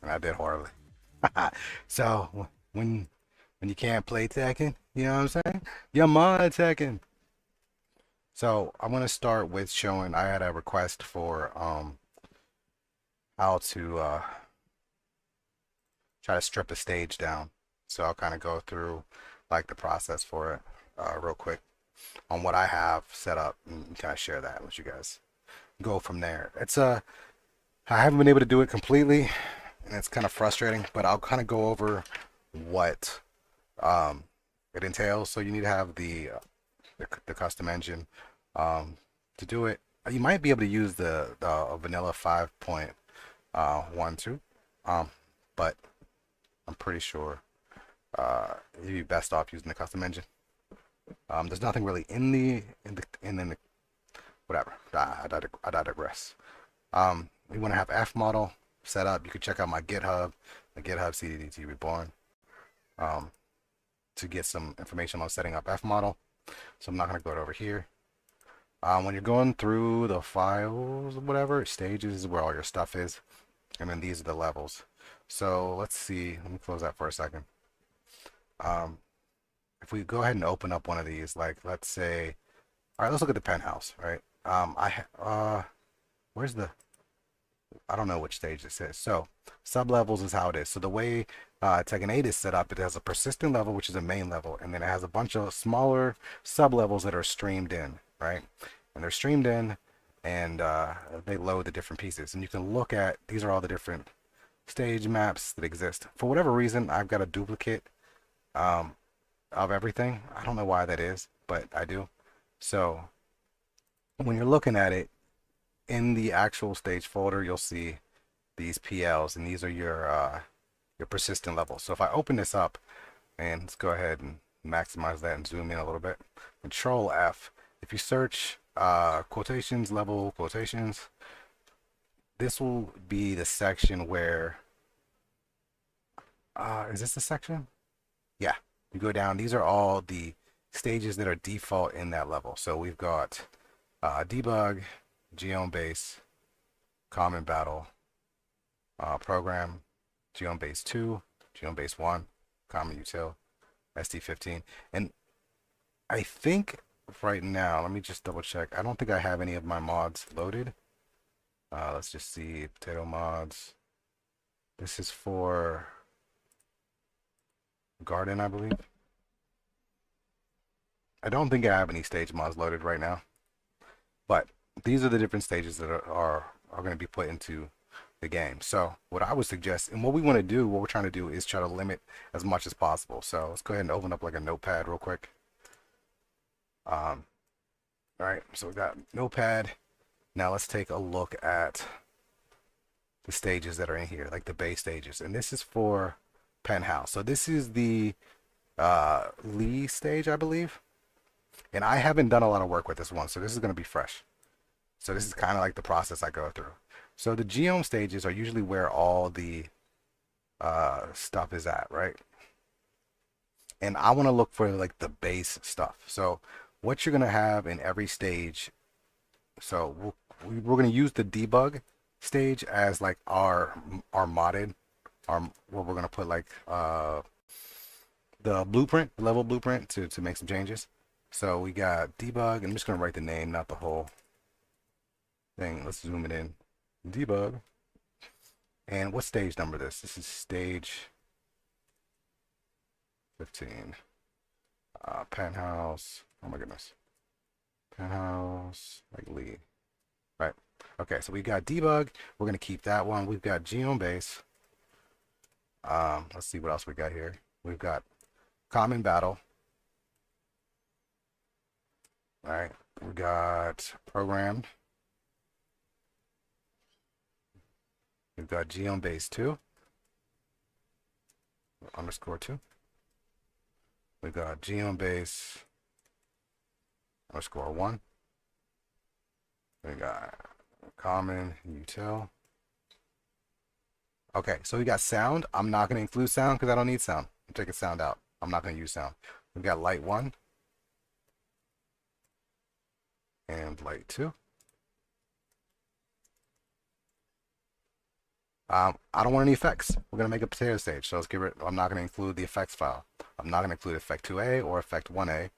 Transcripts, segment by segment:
I did horribly. So when you can't play Tekken, you know what I'm saying? You're mod Tekken. So I'm gonna start with showing. I had a request for how to try to strip a stage down. So I'll kind of go through like the process for it real quick on what I have set up and kind of share that with you guys. Go from there. I haven't been able to do it completely, and it's kind of frustrating. But I'll kind of go over what um, it entails. So you need to have the custom engine to do it. You might be able to use the vanilla 5.12, but I'm pretty sure you'd be best off using the custom engine. There's nothing really in the whatever. I digress. We want to have F model set up. You can check out my GitHub, the GitHub CDDT Reborn, um, to get some information on setting up F model. So I'm not going to go over here. When you're going through the files, whatever, stages is where all your stuff is. And then these are the levels. So let's see. Let me close that for a second. If we go ahead and open up one of these, like let's say, all right, let's look at the penthouse, right? Where's the, I don't know which stage this is. So sub-levels is how it is. So the way Tekken 8 is set up, it has a persistent level, which is a main level, and then it has a bunch of smaller sub-levels that are streamed in, right? And they're streamed in, and they load the different pieces. And you can look at, these are all the different stage maps that exist. For whatever reason, I've got a duplicate um, of everything. I don't know why that is, but I do. So when you're looking at it, in the actual stage folder, you'll see these PLs, and these are your persistent levels. So if I open this up, and let's go ahead and maximize that and zoom in a little bit. Control F. If you search quotations, level quotations, this will be the section where, is this the section? Yeah, you go down. These are all the stages that are default in that level. So we've got debug, Geom base, common battle, program, Geom base 2, Geom base 1, common util, SD15. And I think right now, let me just double check. I don't think I have any of my mods loaded. Let's just see, potato mods. This is for garden, I believe. I don't think I have any stage mods loaded right now, but these are the different stages that are going to be put into the game. So what I would suggest, and what we want to do, what we're trying to do is try to limit as much as possible. So let's go ahead and open up like a notepad real quick. All right, so we got notepad. Now let's take a look at the stages that are in here, like the base stages. And this is for penthouse. So this is the Lee stage, I believe. And I haven't done a lot of work with this one, so this is going to be fresh. So this is kind of like the process I go through. So the geom stages are usually where all the stuff is at, right? And I want to look for like the base stuff. So what you're going to have in every stage. So we're going to use the debug stage as like our modded, where we're going to put like the blueprint, the level blueprint to make some changes. So we got debug. I'm just going to write the name, not the whole thing. Let's zoom it in. Debug. And what stage number this? This is stage 15. Penthouse. Oh my goodness. Penthouse. Like Lee. Right. Okay, so we got debug. We're going to keep that one. We've got geom base. Let's see what else we got here. We've got common battle. All right. We got programmed. We've got geom base 2 underscore 2. We've got geom base underscore 1. We got common util. Okay, so we got sound. I'm not going to include sound because I don't need sound. I'm taking sound out. I'm not going to use sound. We've got light 1 and light 2. I don't want any effects. We're gonna make a potato stage, so let's get rid. I'm not gonna include the effects file. I'm not gonna include effect 2A or effect 1A.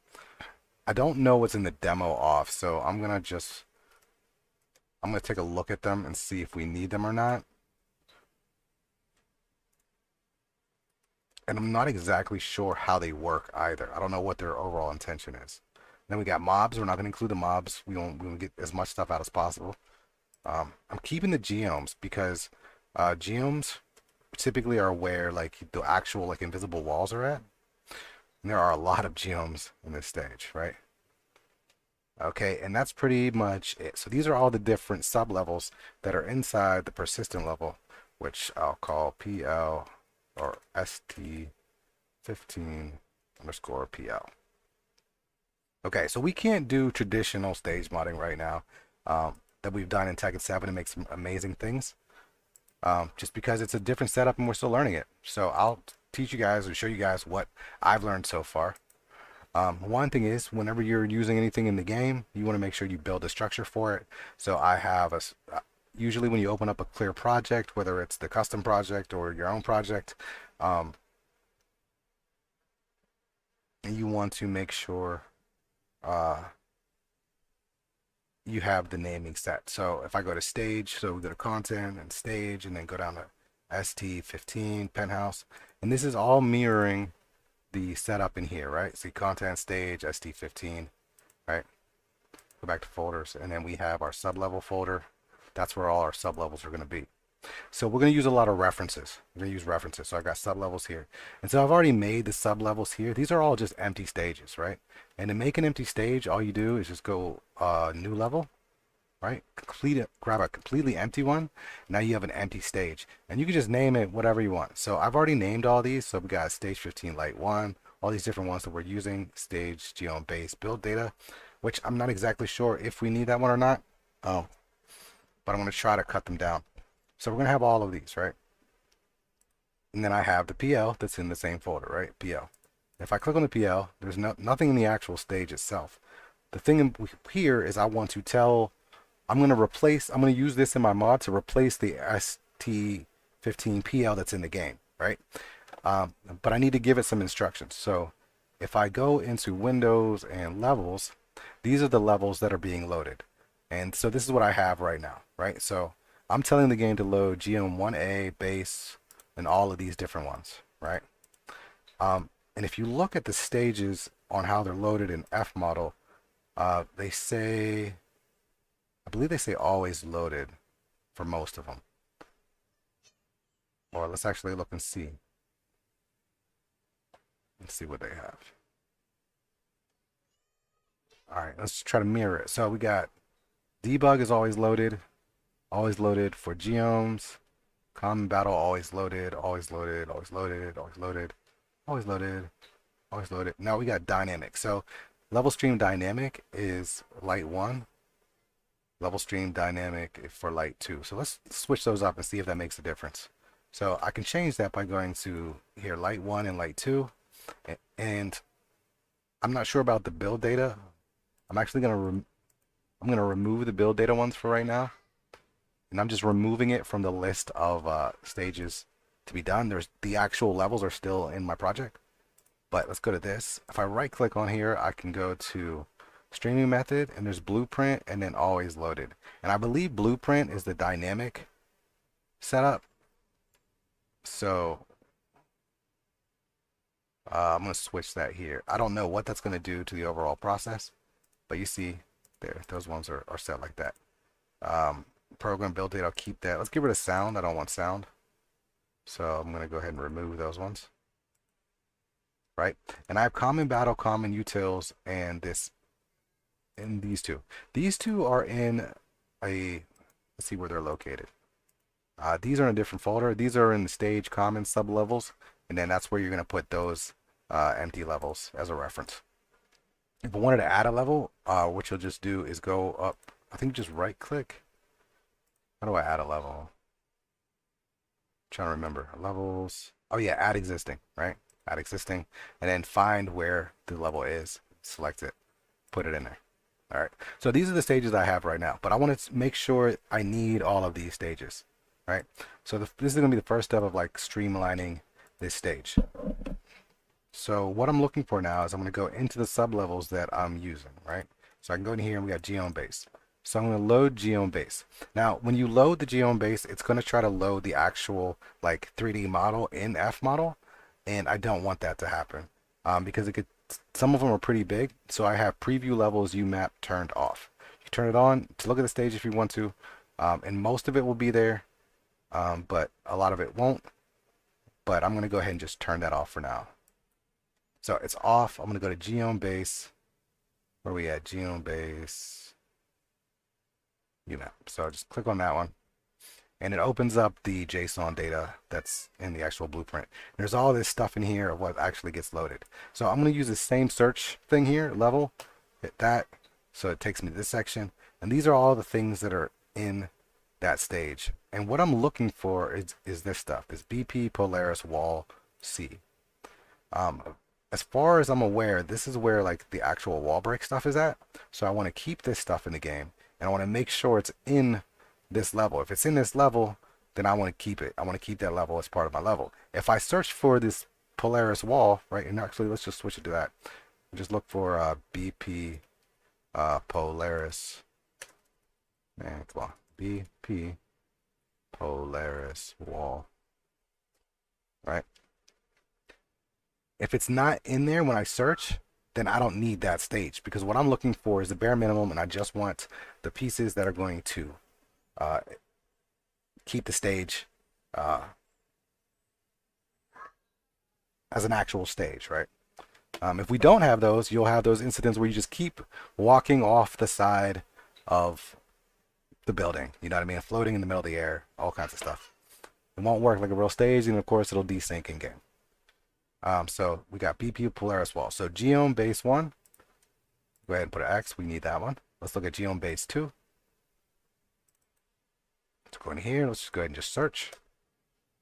I don't know what's in the demo off, so I'm gonna take a look at them and see if we need them or not. And I'm not exactly sure how they work either. I don't know what their overall intention is. Then we got mobs. We're not gonna include the mobs. We won't get as much stuff out as possible. I'm keeping the geomes because geomes typically are where like the actual like invisible walls are at. And there are a lot of geomes in this stage, right? Okay, and that's pretty much it. So these are all the different sub-levels that are inside the persistent level, which I'll call PL or ST15 underscore PL. Okay, so we can't do traditional stage modding right now that we've done in Tekken 7 to make some amazing things. Just because it's a different setup and we're still learning it. So I'll teach you guys or show you guys what I've learned so far. One thing is, whenever you're using anything in the game, you want to make sure you build a structure for it. So I have usually when you open up a clear project, whether it's the custom project or your own project, you want to make sure you have the naming set. So if I go to stage, so we go to content and stage, and then go down to ST15 penthouse, and this is all mirroring the setup in here, right? See content, stage, ST15, right? Go back to folders, and then we have our sub-level folder. That's where all our sub-levels are going to be. So we're going to use a lot of references. We're going to use references. So I got sub-levels here. And so I've already made the sub-levels here. These are all just empty stages, right? And to make an empty stage, all you do is just go new level, right? Grab a completely empty one. Now you have an empty stage. And you can just name it whatever you want. So I've already named all these. So we got stage 15 light 1, all these different ones that we're using, stage geom base build data, which I'm not exactly sure if we need that one or not. But I'm going to try to cut them down. So we're going to have all of these, right? And then I have the PL that's in the same folder, right? PL. If I click on the PL, there's nothing in the actual stage itself. The thing here is I want to tell, I'm going to use this in my mod to replace the ST15 PL that's in the game, right? But I need to give it some instructions. So if I go into Windows and levels, these are the levels that are being loaded. And so this is what I have right now, right? So I'm telling the game to load Geom 1A, base, and all of these different ones, right? And if you look at the stages on how they're loaded in F model, they say, I believe they say always loaded for most of them. Or let's actually look and see. Let's see what they have. All right, let's try to mirror it. So we got debug is always loaded for geoms. Common battle always loaded, always loaded, always loaded, always loaded, always loaded, always loaded. Now we got dynamic. So level stream dynamic is light 1. Level stream dynamic for light 2. So let's switch those up and see if that makes a difference. So I can change that by going to here light 1 and light 2. And I'm not sure about the build data. I'm actually going to remove the build data ones for right now. And I'm just removing it from the list of stages to be done. The actual levels are still in my project. But let's go to this. If I right click on here, I can go to streaming method, and there's blueprint and then always loaded. And I believe blueprint is the dynamic setup. So I'm going to switch that here. I don't know what that's going to do to the overall process, but you see there, those ones are set like that. Program build date, I'll keep that. Let's get rid of sound. I don't want sound. So I'm going to go ahead and remove those ones. Right? And I have common battle, common utils, and these two. These two are in let's see where they're located. These are in a different folder. These are in the stage common sub levels, and then that's where you're going to put those empty levels as a reference. If I wanted to add a level, what you'll just do is go up, I think just right click. How do I add a level? I'm trying to remember. Levels. Oh yeah, add existing, right? Add existing, and then find where the level is. Select it, put it in there. All right. So these are the stages I have right now, but I want to make sure I need all of these stages. right? So this is going to be the first step of like streamlining this stage. So what I'm looking for now is I'm going to go into the sub-levels that I'm using, right? So I can go in here and we got Geom Base. So I'm going to load Geom Base. Now, when you load the Geom Base, it's going to try to load the actual like 3D model in F model, and I don't want that to happen because some of them are pretty big. So I have preview levels UMap turned off. You turn it on to look at the stage if you want to, and most of it will be there, but a lot of it won't. But I'm going to go ahead and just turn that off for now. So it's off. I'm going to go to Geom Base. Where are we at? Geom Base UMap. So just click on that one. And it opens up the JSON data that's in the actual blueprint. There's all this stuff in here of what actually gets loaded. So I'm going to use the same search thing here, level, hit that. So it takes me to this section. And these are all the things that are in that stage. And what I'm looking for is this stuff, this BP Polaris Wall C. As far as I'm aware, this is where like the actual wall break stuff is at. So I want to keep this stuff in the game, and I want to make sure it's in this level. If it's in this level, then I want to keep it. I want to keep that level as part of my level. If I search for this Polaris wall, right, and actually let's just switch it to that. Just look for BP Polaris. Man, come on, BP Polaris wall. Right. If it's not in there when I search, then I don't need that stage, because what I'm looking for is the bare minimum, and I just want the pieces that are going to keep the stage as an actual stage, right? If we don't have those, you'll have those incidents where you just keep walking off the side of the building, you know what I mean? Floating in the middle of the air, all kinds of stuff. It won't work like a real stage, and of course it'll desync in game. So we got BP Polaris wall. So Geom Base 1, go ahead and put an X. We need that one. Let's look at Geom Base 2. Let's go in here. Let's just go ahead and just search.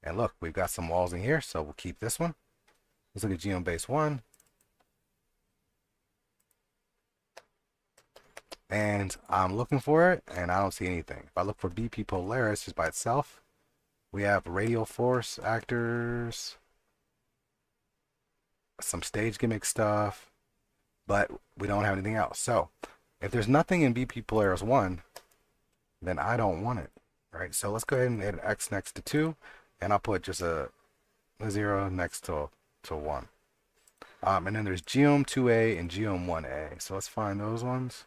And look, we've got some walls in here, so we'll keep this one. Let's look at Geom Base 1. And I'm looking for it, and I don't see anything. If I look for BP Polaris just by itself, we have radial force actors, some stage gimmick stuff, but we don't have anything else. So if there's nothing in BP Polaris 1, then I don't want it, right? So let's go ahead and add an X next to 2, and I'll put just a 0 next to 1. And then there's Geom 2A and Geom 1A. So let's find those ones.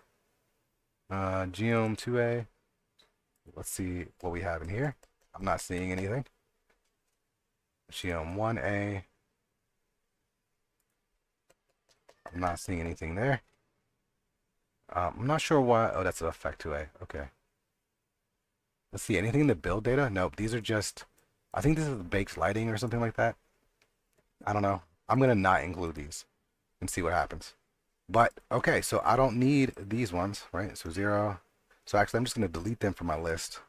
Geom 2A. Let's see what we have in here. I'm not seeing anything. Geom 1A. I'm not seeing anything there. I'm not sure why. Oh, that's an effect 2A. Okay. Let's see. Anything in the build data? Nope. These are just, I think this is baked lighting or something like that. I don't know. I'm going to not include these and see what happens. But, okay, so I don't need these ones, right? So 0. So actually, I'm just going to delete them from my list.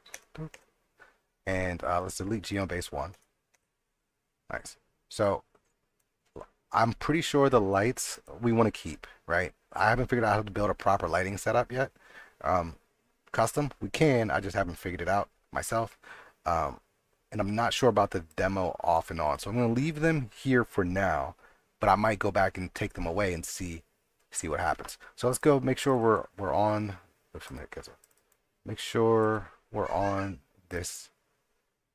And let's delete Geom Base 1. Nice. So I'm pretty sure the lights we want to keep, right? I haven't figured out how to build a proper lighting setup yet. Custom, we can. I just haven't figured it out myself. And I'm not sure about the demo off and on. So I'm going to leave them here for now, but I might go back and take them away and see what happens. So let's go make sure we're on. Make sure we're on this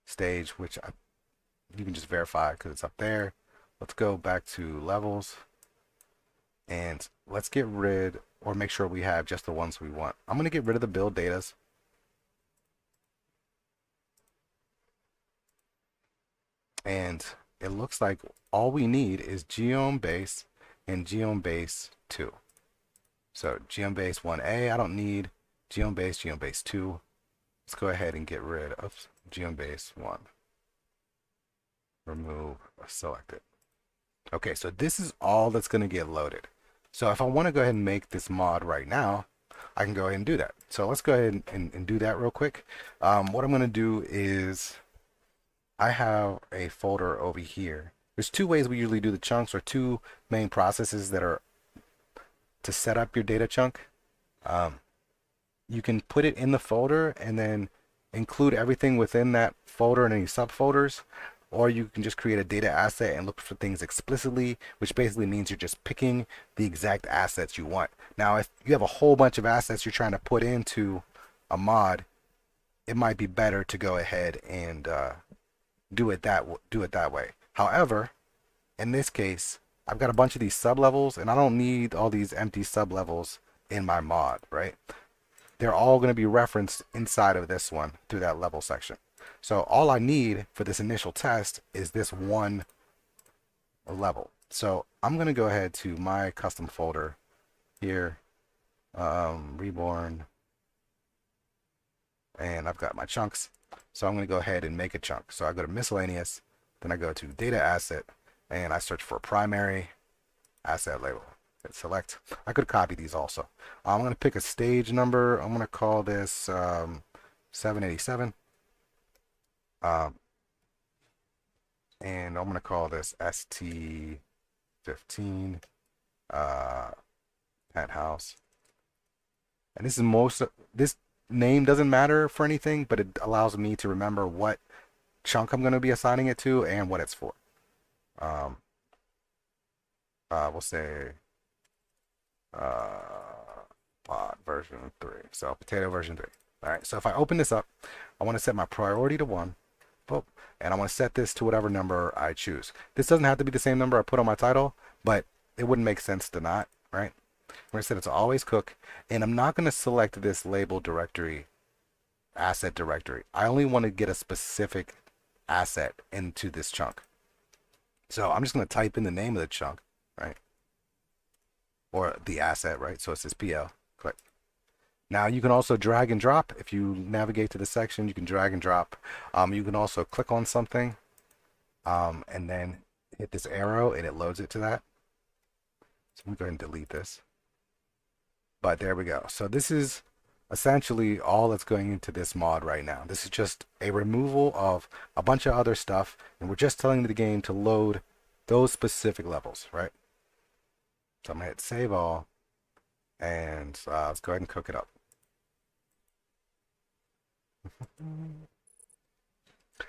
stage, which you can just verify because it's up there. Let's go back to levels, and let's get rid, or make sure we have just the ones we want. I'm going to get rid of the build datas. And it looks like all we need is Geom Base and Geom Base 2. So Geom Base 1A, I don't need. Geom Base 2. Let's go ahead and get rid of Geom Base 1. Remove, select it. Okay, so this is all that's going to get loaded. So if I want to go ahead and make this mod right now, I can go ahead and do that. So let's go ahead and do that real quick. What I'm going to do is I have a folder over here. There's two ways we usually do the chunks, or two main processes that are to set up your data chunk. You can put it in the folder, and then include everything within that folder and any subfolders, or you can just create a data asset and look for things explicitly, which basically means you're just picking the exact assets you want. Now, if you have a whole bunch of assets you're trying to put into a mod, it might be better to go ahead and do it that way. However, in this case, I've got a bunch of these sublevels, and I don't need all these empty sublevels in my mod, right? They're all going to be referenced inside of this one through that level section. So all I need for this initial test is this one level. So I'm going to go ahead to my custom folder here, reborn, and I've got my chunks. So I'm going to go ahead and make a chunk. So I go to miscellaneous, then I go to data asset, and I search for primary asset label. Hit select. I could copy these also. I'm going to pick a stage number. I'm going to call this 787. And I'm going to call this ST15 penthouse. And this name doesn't matter for anything, but it allows me to remember what chunk I'm going to be assigning it to and what it's for. We'll say pod version 3. So potato version 3. All right. So if I open this up, I want to set my priority to 1. And I want to set this to whatever number I choose. This doesn't have to be the same number I put on my title, but it wouldn't make sense to not, right? I'm going to set it to always cook, and I'm not going to select this label directory, asset directory. I only want to get a specific asset into this chunk. So I'm just going to type in the name of the chunk, right? Or the asset, right? So it says PL. Click. Now you can also drag and drop. If you navigate to the section, you can drag and drop. You can also click on something and then hit this arrow and it loads it to that. So I'm going to go ahead and delete this. But there we go. So this is essentially all that's going into this mod right now. This is just a removal of a bunch of other stuff, and we're just telling the game to load those specific levels, right? So I'm going to hit save all, and let's go ahead and cook it up.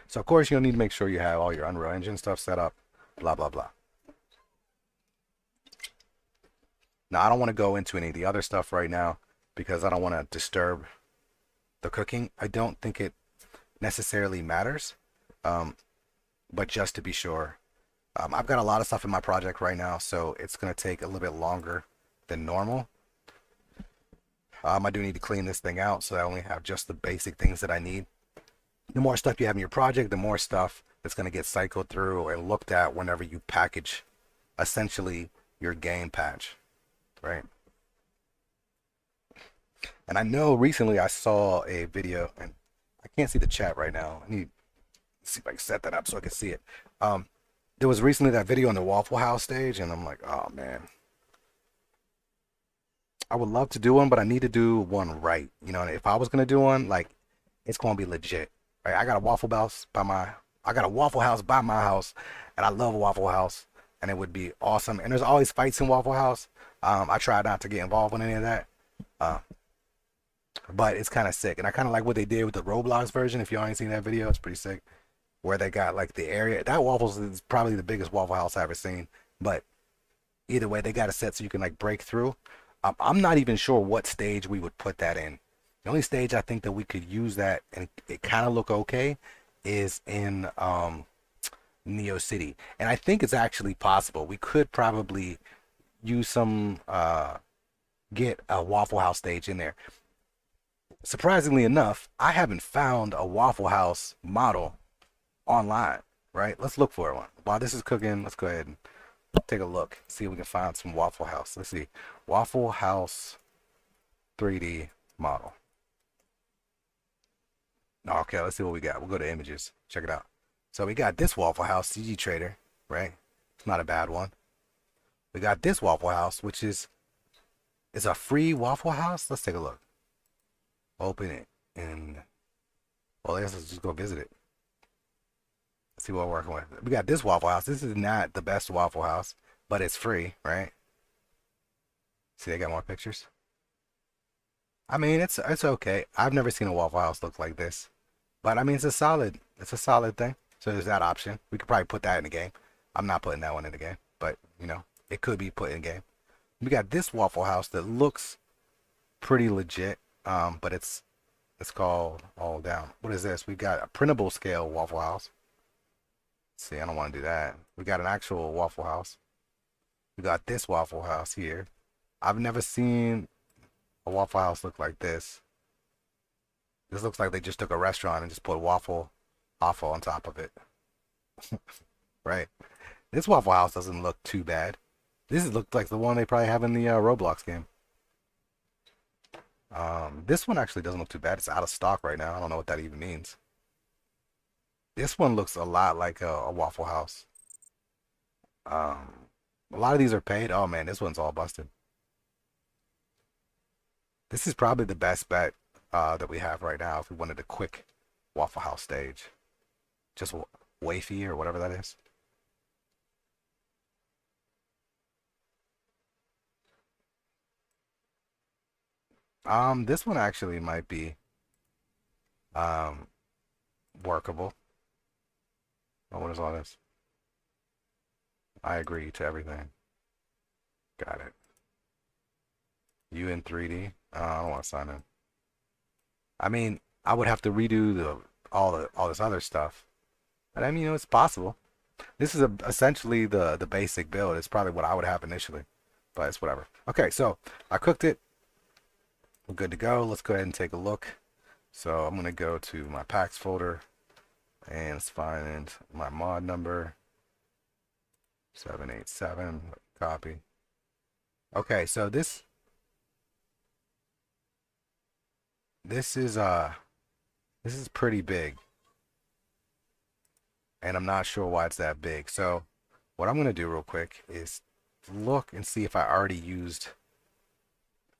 So of course you'll need to make sure you have all your Unreal Engine stuff set up, blah blah blah. Now I don't want to go into any of the other stuff right now because I don't want to disturb the cooking. I don't think it necessarily matters, but just to be sure, I've got a lot of stuff in my project right now, so it's going to take a little bit longer than normal. I do need to clean this thing out so I only have just the basic things that I need. The more stuff you have in your project, the more stuff that's going to get cycled through and looked at whenever you package essentially your game patch, right? And I know recently I saw a video, and I can't see the chat right now. I need to see if I can set that up so I can see it. There was recently that video on the Waffle House stage, and I'm like, oh man. I would love to do one, but I need to do one right. You know, if I was gonna do one, like, it's gonna be legit. Right? I got a Waffle House by my house, and I love Waffle House, and it would be awesome. And there's always fights in Waffle House. I try not to get involved in any of that, but it's kind of sick. And I kind of like what they did with the Roblox version. If y'all ain't seen that video, it's pretty sick. Where they got like the area. That Waffles is probably the biggest Waffle House I've ever seen. But either way, they got a set so you can like break through. I'm not even sure what stage we would put that in. The only stage I think that we could use that and it kind of look okay is in Neo City. And I think it's actually possible. We could probably use some, get a Waffle House stage in there. Surprisingly enough, I haven't found a Waffle House model online, right? Let's look for one. While this is cooking, let's go ahead and take a look, see if we can find some Waffle House. Let's see. Waffle House 3D model. Okay, let's see what we got. We'll go to images. Check it out. So we got this Waffle House CG Trader, right? It's not a bad one. We got this Waffle House, which is a free Waffle House. Let's take a look. Open it and well, I guess let's just go visit it. Let's see what we're working with. We got this Waffle House. This is not the best Waffle House, but it's free, right? See, they got more pictures. I mean, it's okay. I've never seen a Waffle House look like this. But I mean, it's a solid thing. So there's that option. We could probably put that in the game. I'm not putting that one in the game, but you know, it could be put in the game. We got this Waffle House that looks pretty legit, but it's called all down. What is this? We got a printable scale Waffle House. Let's see, I don't want to do that. We got an actual Waffle House. We got this Waffle House here. I've never seen a Waffle House look like this. This looks like they just took a restaurant and just put waffle on top of it. Right? This Waffle House doesn't look too bad. This looks like the one they probably have in the Roblox game. This one actually doesn't look too bad. It's out of stock right now. I don't know what that even means. This one looks a lot like a Waffle House. A lot of these are paid. Oh man, this one's all busted. This is probably the best bet that we have right now if we wanted a quick Waffle House stage. Just wafy or whatever that is. This one actually might be um workable. Oh, what is all this? I agree to everything. Got it. You in 3D? I don't want to sign in. I mean, I would have to redo all this other stuff. But I mean, you know, it's possible. This is essentially the basic build. It's probably what I would have initially, but it's whatever. Okay, so I cooked it. We're good to go. Let's go ahead and take a look. So I'm gonna go to my packs folder and let's find my mod number 787. Copy. Okay, so this is pretty big, and I'm not sure why it's that big. So what I'm gonna do real quick is look and see if I already used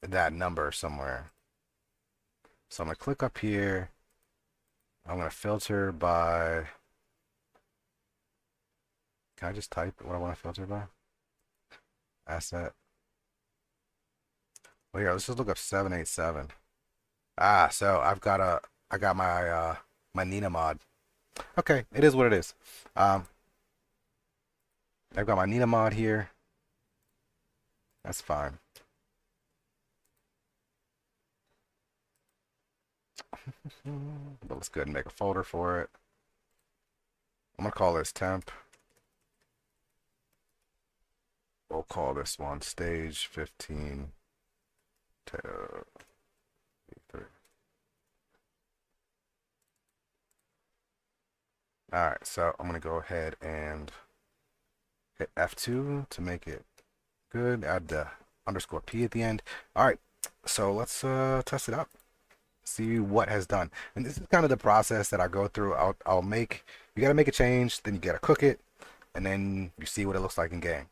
that number somewhere. So I'm gonna click up here. I'm gonna filter by. Can I just type what I want to filter by? Asset. Well, here, let's just look up 787. Ah, so I got my Nina mod. Okay, it is what it is. I've got my Nina mod here. That's fine. But let's go ahead and make a folder for it. I'm gonna call this temp. We'll call this one stage 15 to 3. Alright, so I'm gonna go ahead and hit F2 to make it good. Add the underscore P at the end. Alright, so let's test it out. See what has done. And this is kind of the process that I go through. I'll make, you gotta make a change, then you gotta cook it, and then you see what it looks like in game.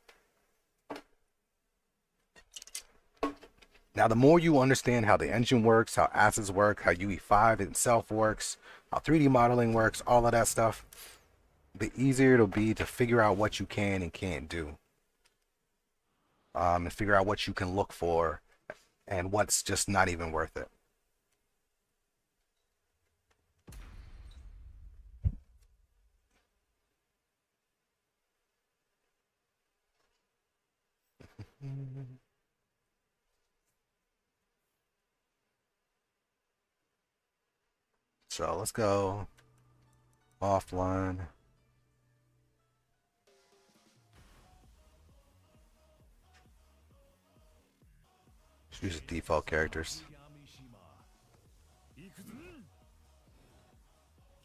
Now, the more you understand how the engine works, how assets work, how UE5 itself works, how 3D modeling works, all of that stuff, the easier it'll be to figure out what you can and can't do. And figure out what you can look for and what's just not even worth it. So let's go offline. Just use the default characters.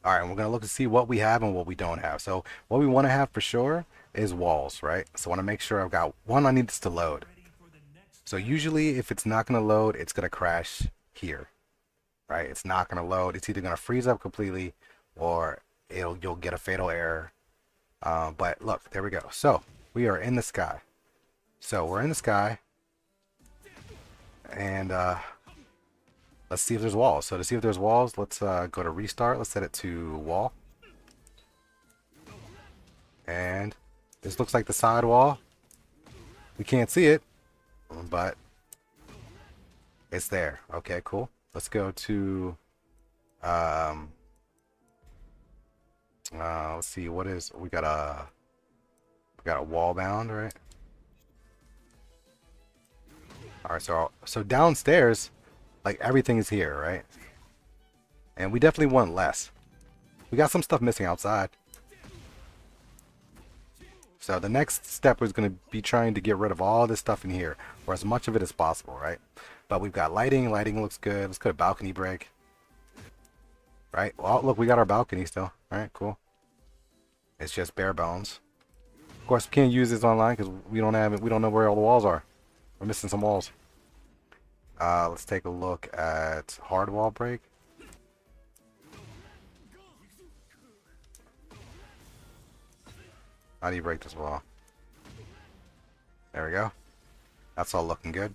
All right, and we're gonna look to see what we have and what we don't have. So what we want to have for sure is walls, right? So I want to make sure I've got one. I need this to load. So usually, if it's not gonna load, it's gonna crash here, right? It's not gonna load. It's either gonna freeze up completely, or you'll get a fatal error. But look, there we go. So we are in the sky. So we're in the sky, and let's see if there's walls. So to see if there's walls, let's go to restart. Let's set it to wall. And this looks like the side wall. We can't see it, but it's there. Okay, cool. Let's go to Let's see, what is we got a wall bound, right? All right, so downstairs, like everything is here, right? And we definitely want less. We got some stuff missing outside. So the next step is going to be trying to get rid of all this stuff in here, or as much of it as possible, right? But we've got lighting. Lighting looks good. Let's put a balcony break. Right? Well, look, we got our balcony still. All right, cool. It's just bare bones. Of course, we can't use this online because we don't have it. We don't know where all the walls are. We're missing some walls. Let's take a look at hard wall break. How do you break this wall? There we go. That's all looking good.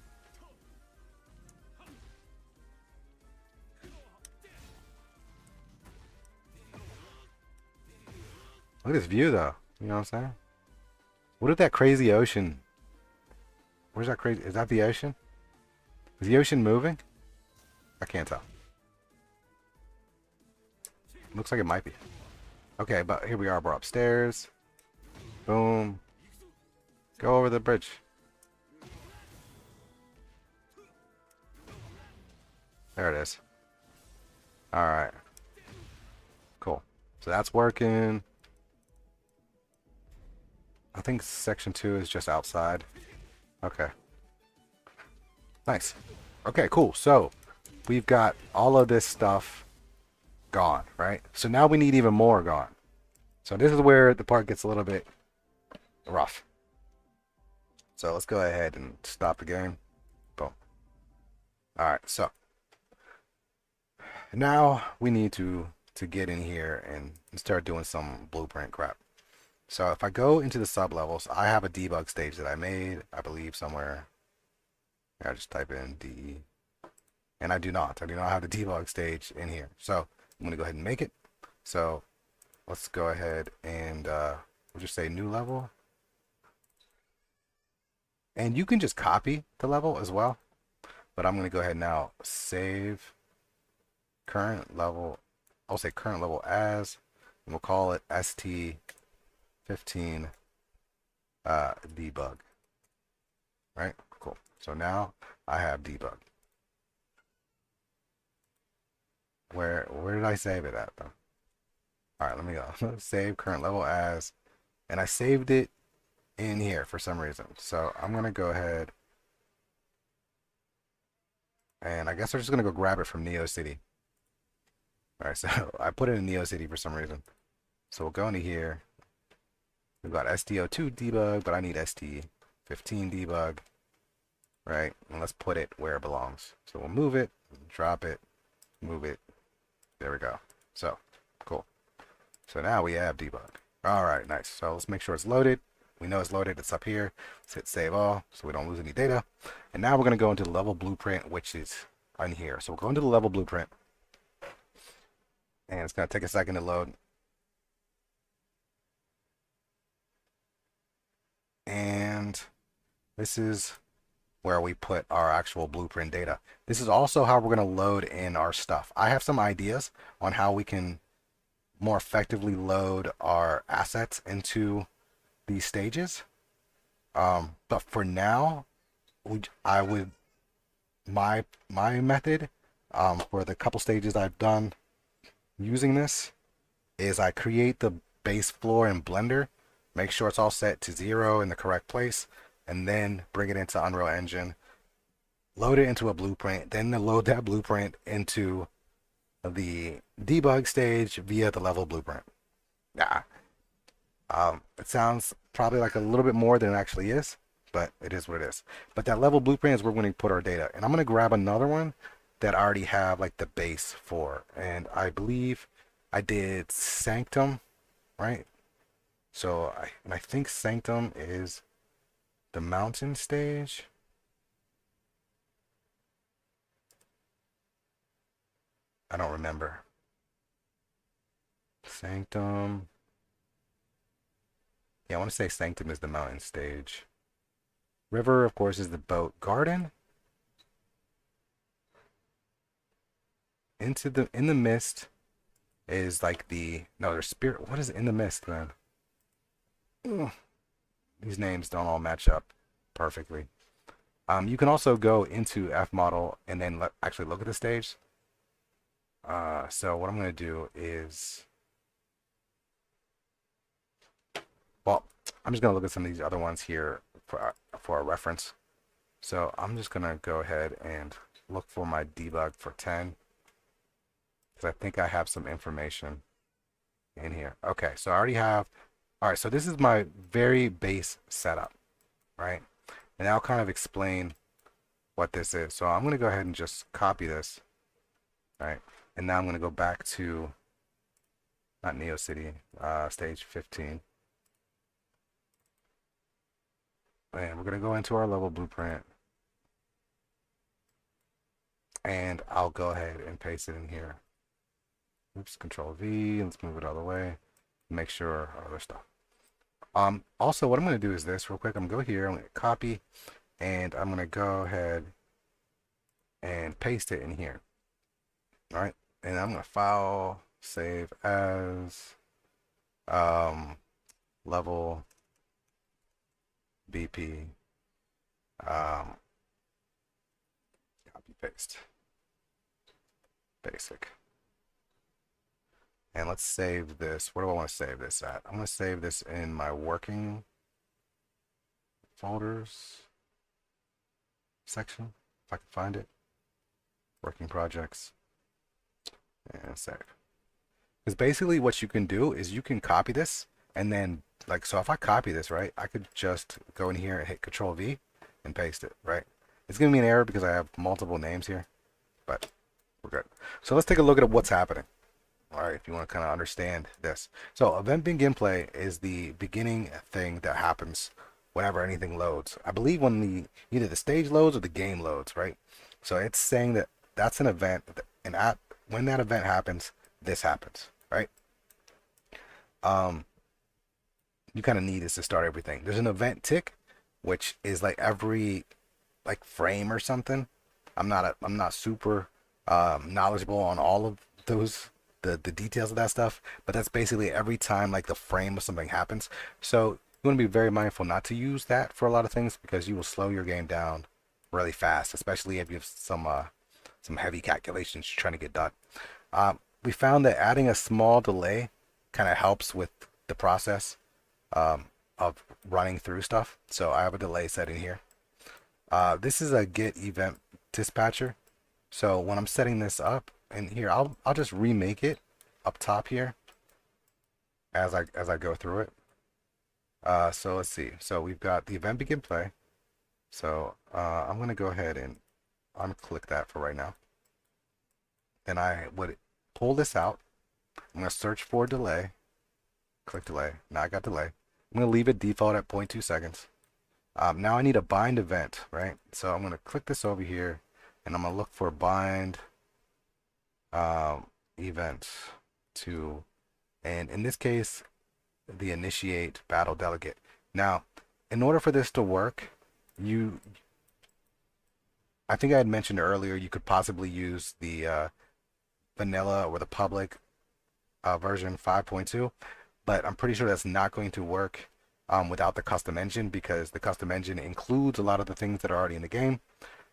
Look at this view, though. You know what I'm saying? What if that crazy ocean? Where's that crazy? Is that the ocean? Is the ocean moving? I can't tell. Looks like it might be. Okay, but here we are. We're upstairs. Boom. Go over the bridge. There it is. Alright. Cool. So that's working. I think section 2 is just outside. Okay. Nice. Okay, cool. So we've got all of this stuff gone, right? So now we need even more gone. So this is where the part gets a little bit rough. So let's go ahead and stop the game. Boom. Alright, so now we need to get in here and start doing some blueprint crap. So if I go into the sub levels, I have a debug stage that I made, I believe somewhere. I just type in D, and I do not have the debug stage in here. So I'm gonna go ahead and make it. So let's go ahead and we'll just say new level. And you can just copy the level as well. But I'm gonna go ahead now, save current level. I'll say current level as, and we'll call it ST15 debug. Right? Cool. So now I have debug. Where did I save it at though? Alright, let me go. Save current level as, and I saved it in here for some reason. So I'm gonna go ahead and I guess I'm just gonna go grab it from NeoCity. Alright, so I put it in NeoCity for some reason. So we'll go into here. We've got STO2 debug, but I need ST15 debug. Right? And let's put it where it belongs. So we'll move it, drop it, move it. There we go. So, cool. So now we have debug. Alright, nice. So let's make sure it's loaded. We know it's loaded. It's up here. Let's hit save all so we don't lose any data. And now we're going to go into the level blueprint, which is on here. So we'll go into the level blueprint. And it's going to take a second to load. And this is where we put our actual blueprint data. This is also how we're going to load in our stuff. I have some ideas on how we can more effectively load our assets into these stages. But for now, my method for the couple stages I've done using this is I create the base floor in Blender, make sure it's all set to 0 in the correct place, and then bring it into Unreal Engine, load it into a blueprint, then load that blueprint into the debug stage via the level blueprint. Yeah. It sounds probably like a little bit more than it actually is, but it is what it is. But that level blueprint is where we're going to put our data. And I'm going to grab another one that I already have like the base for. And I believe I did Sanctum, right? So I think Sanctum is the mountain stage. I don't remember. Sanctum. Yeah, I want to say Sanctum is the mountain stage. River, of course, is the boat. Garden? In the mist is like no, there's spirit. What is in the mist, man? Ugh, these names don't all match up perfectly. You can also go into F model and then actually look at the stage. So what I'm going to do is, well, I'm just going to look at some of these other ones here for a reference. So I'm just going to go ahead and look for my debug for 10 because I think I have some information in here. Okay, so I already have, all right, so this is my very base setup, right? And I'll kind of explain what this is. So I'm going to go ahead and just copy this, right? And now I'm going to go back to, not NeoCity, stage 15. And we're going to go into our level blueprint. And I'll go ahead and paste it in here. Oops, Control V, let's move it out of the way. Make sure our other stuff. Also, what I'm going to do is this real quick. I'm going to go here, I'm going to copy, and I'm going to go ahead and paste it in here. All right, and I'm going to file, save as, level BP, copy paste, basic. And let's save this. Where do I want to save this at? I'm going to save this in my working folders section, if I can find it. Working projects. And save. Because basically what you can do is you can copy this and then, like, so if I copy this, right, I could just go in here and hit Control V and paste it, right? It's giving me an error because I have multiple names here, but we're good. So let's take a look at what's happening. All right, if you want to kind of understand this. So event begin play is the beginning thing that happens whenever anything loads. I believe when either the stage loads or the game loads, right? So it's saying that that's an event, and when that event happens, this happens, right? You kind of need this to start everything. There's an event tick, which is like every frame or something. I'm not super knowledgeable on all of those the details of that stuff, but that's basically every time like the frame of something happens. So you want to be very mindful not to use that for a lot of things because you will slow your game down really fast, especially if you have some heavy calculations you're trying to get done. We found that adding a small delay kind of helps with the process of running through stuff. So I have a delay set in here. This is a get event dispatcher. So when I'm setting this up, and here I'll just remake it up top here as I go through it. So let's see. So we've got the event begin play. So I'm gonna go ahead and unclick that for right now. Then I would pull this out. I'm gonna search for delay. Click delay. Now I got delay. I'm gonna leave it default at 0.2 seconds. Now I need a bind event, right? So I'm gonna click this over here, and I'm gonna look for bind event to, and in this case, the initiate battle delegate. Now, in order for this to work, I think I had mentioned earlier, you could possibly use the vanilla or the public version 5.2, but I'm pretty sure that's not going to work without the custom engine because the custom engine includes a lot of the things that are already in the game.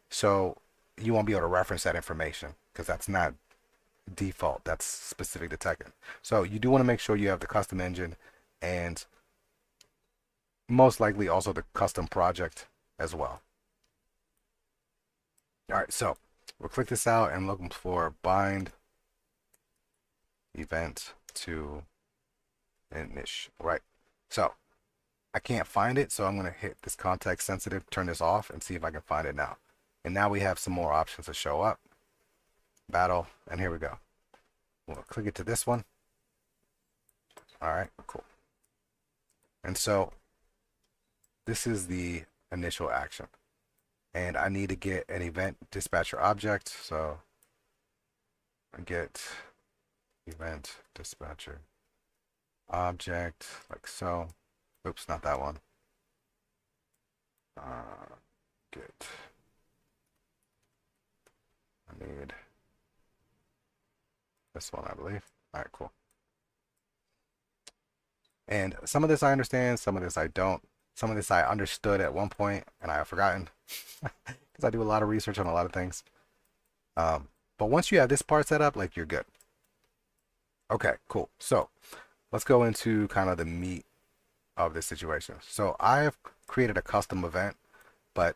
So you won't be able to reference that information because that's not default. That's specific to Tekken. So you do want to make sure you have the custom engine and most likely also the custom project as well. All right, so we'll click this out and looking for bind event to init. Right. So I can't find it, so I'm going to hit this context sensitive, turn this off, and see if I can find it now. And now we have some more options to show up. Battle, and here we go. We'll click it to this one. All right, cool. And so this is the initial action. And I need to get an event dispatcher object. So I get event dispatcher object like so. Oops, not that one. Get. I need this one, I believe. All right, cool. And some of this I understand, some of this I don't. Some of this I understood at one point and I have forgotten because I do a lot of research on a lot of things. But once you have this part set up, like you're good. Okay, cool. So let's go into kind of the meat of this situation. So I have created a custom event, but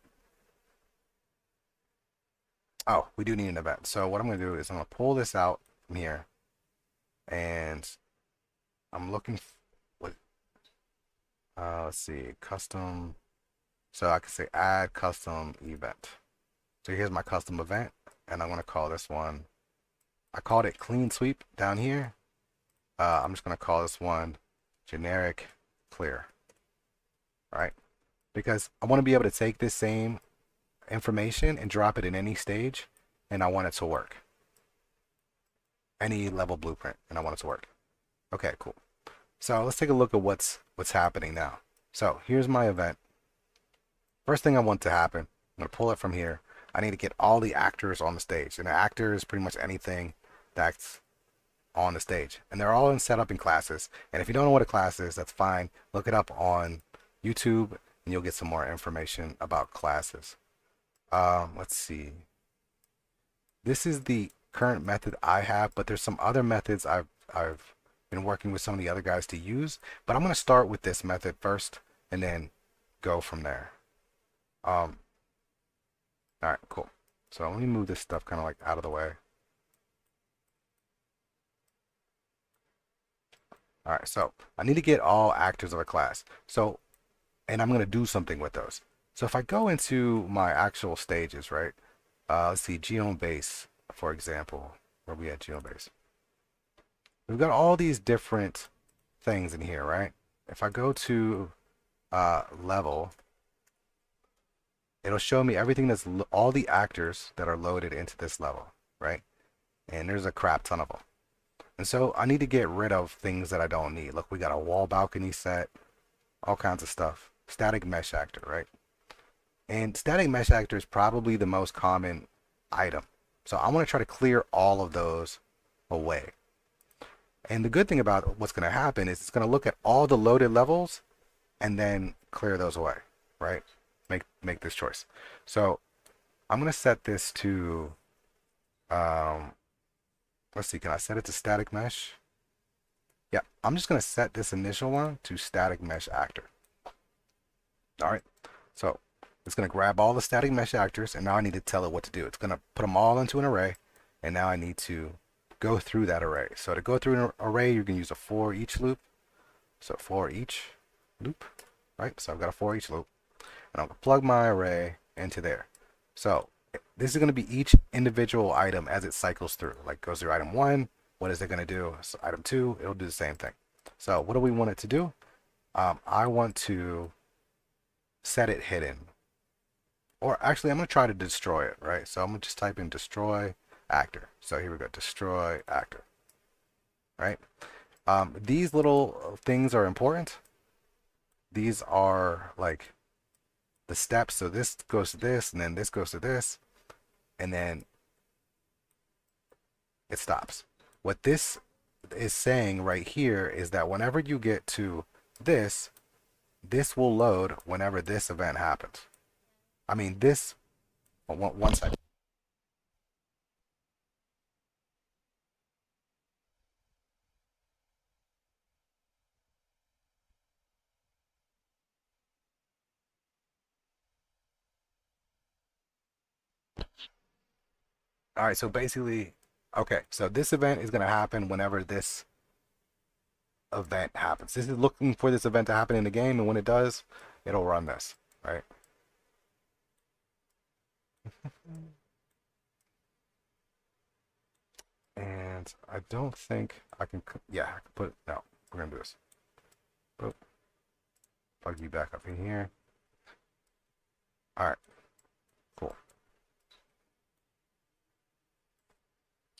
oh, we do need an event. So what I'm going to do is I'm going to pull this out from here, and I'm looking what let's see, custom. So I can say add custom event. So here's my custom event, and I'm going to call this one, I called it clean sweep down here. I'm just going to call this one generic clear. All right, because I want to be able to take this same information and drop it in any stage, and I want it to work. Any level blueprint, and I want it to work. Okay, cool. So let's take a look at what's happening now. So here's my event. First thing I want to happen, I'm going to pull it from here. I need to get all the actors on the stage, and an actor is pretty much anything that's on the stage, and they're all set up in classes. And if you don't know what a class is, that's fine. Look it up on YouTube, and you'll get some more information about classes. Let's see. This is the current method I have, but there's some other methods I've been working with some of the other guys to use. But I'm going to start with this method first, and then go from there. All right, cool. So let me move this stuff kind of like out of the way. All right, so I need to get all actors of a class. So, and I'm going to do something with those. So if I go into my actual stages, right? Let's see, Genome Base, for example. Where we at Genome Base? We've got all these different things in here, right? If I go to level, it'll show me everything that's all the actors that are loaded into this level, right? And there's a crap ton of them. And so I need to get rid of things that I don't need. Look, we got a wall balcony set, all kinds of stuff. Static mesh actor, right? And static mesh actor is probably the most common item. So I want to try to clear all of those away. And the good thing about what's going to happen is it's going to look at all the loaded levels and then clear those away, right? Make this choice. So I'm going to set this to, let's see, can I set it to static mesh? Yeah, I'm just going to set this initial one to static mesh actor. All right, so it's going to grab all the static mesh actors, and now I need to tell it what to do. It's going to put them all into an array, and now I need to go through that array. So to go through an array, you can use a for each loop. So for each loop, right? So I've got a for each loop, and I'm going to plug my array into there. So this is going to be each individual item as it cycles through. Like goes through item 1, what is it going to do? So item 2, it'll do the same thing. So what do we want it to do? I want to set it hidden. Or actually, I'm going to try to destroy it, right? So I'm going to just type in destroy actor. So here we go, destroy actor, right? These little things are important. These are like the steps. So this goes to this, and then this goes to this, and then it stops. What this is saying right here is that whenever you get to this, this will load whenever this event happens. I mean, this, one second. All right, so basically, okay, so this event is going to happen whenever this event happens. This is looking for this event to happen in the game, and when it does, it'll run this, right? And I don't think I can, yeah, I can put, no, we're going to do this. Boop. Plug you back up in here. All right, cool.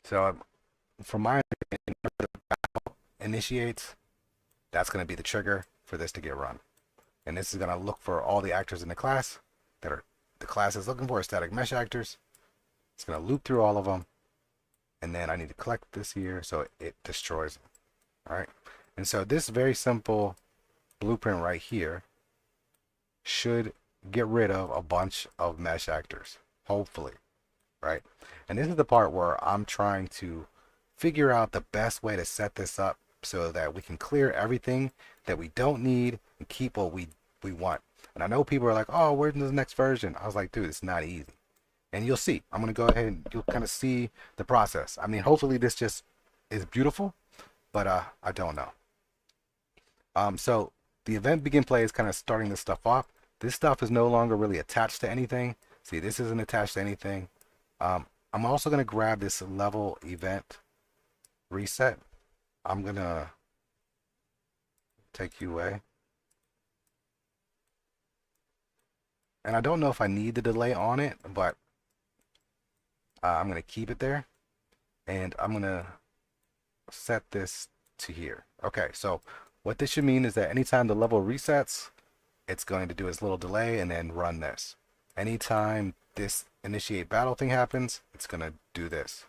So from my initiates, that's going to be the trigger for this to get run. And this is going to look for all the actors in the class that are the class is looking for, static mesh actors. It's going to loop through all of them, and then I need to collect this here so it destroys it. All right, and so this very simple blueprint right here should get rid of a bunch of mesh actors, hopefully, right? And this is the part where I'm trying to figure out the best way to set this up so that we can clear everything that we don't need and keep what we want. And I know people are like, oh, where's the next version? I was like, dude, it's not easy. And you'll see. I'm going to go ahead and you'll kind of see the process. I mean, hopefully this just is beautiful, but I don't know. So the event begin play is kind of starting this stuff off. This stuff is no longer really attached to anything. See, this isn't attached to anything. I'm also going to grab this level event reset. I'm going to take you away. And I don't know if I need the delay on it, but I'm going to keep it there. And I'm going to set this to here. Okay, so what this should mean is that anytime the level resets, it's going to do its little delay and then run this. Anytime this initiate battle thing happens, it's going to do this.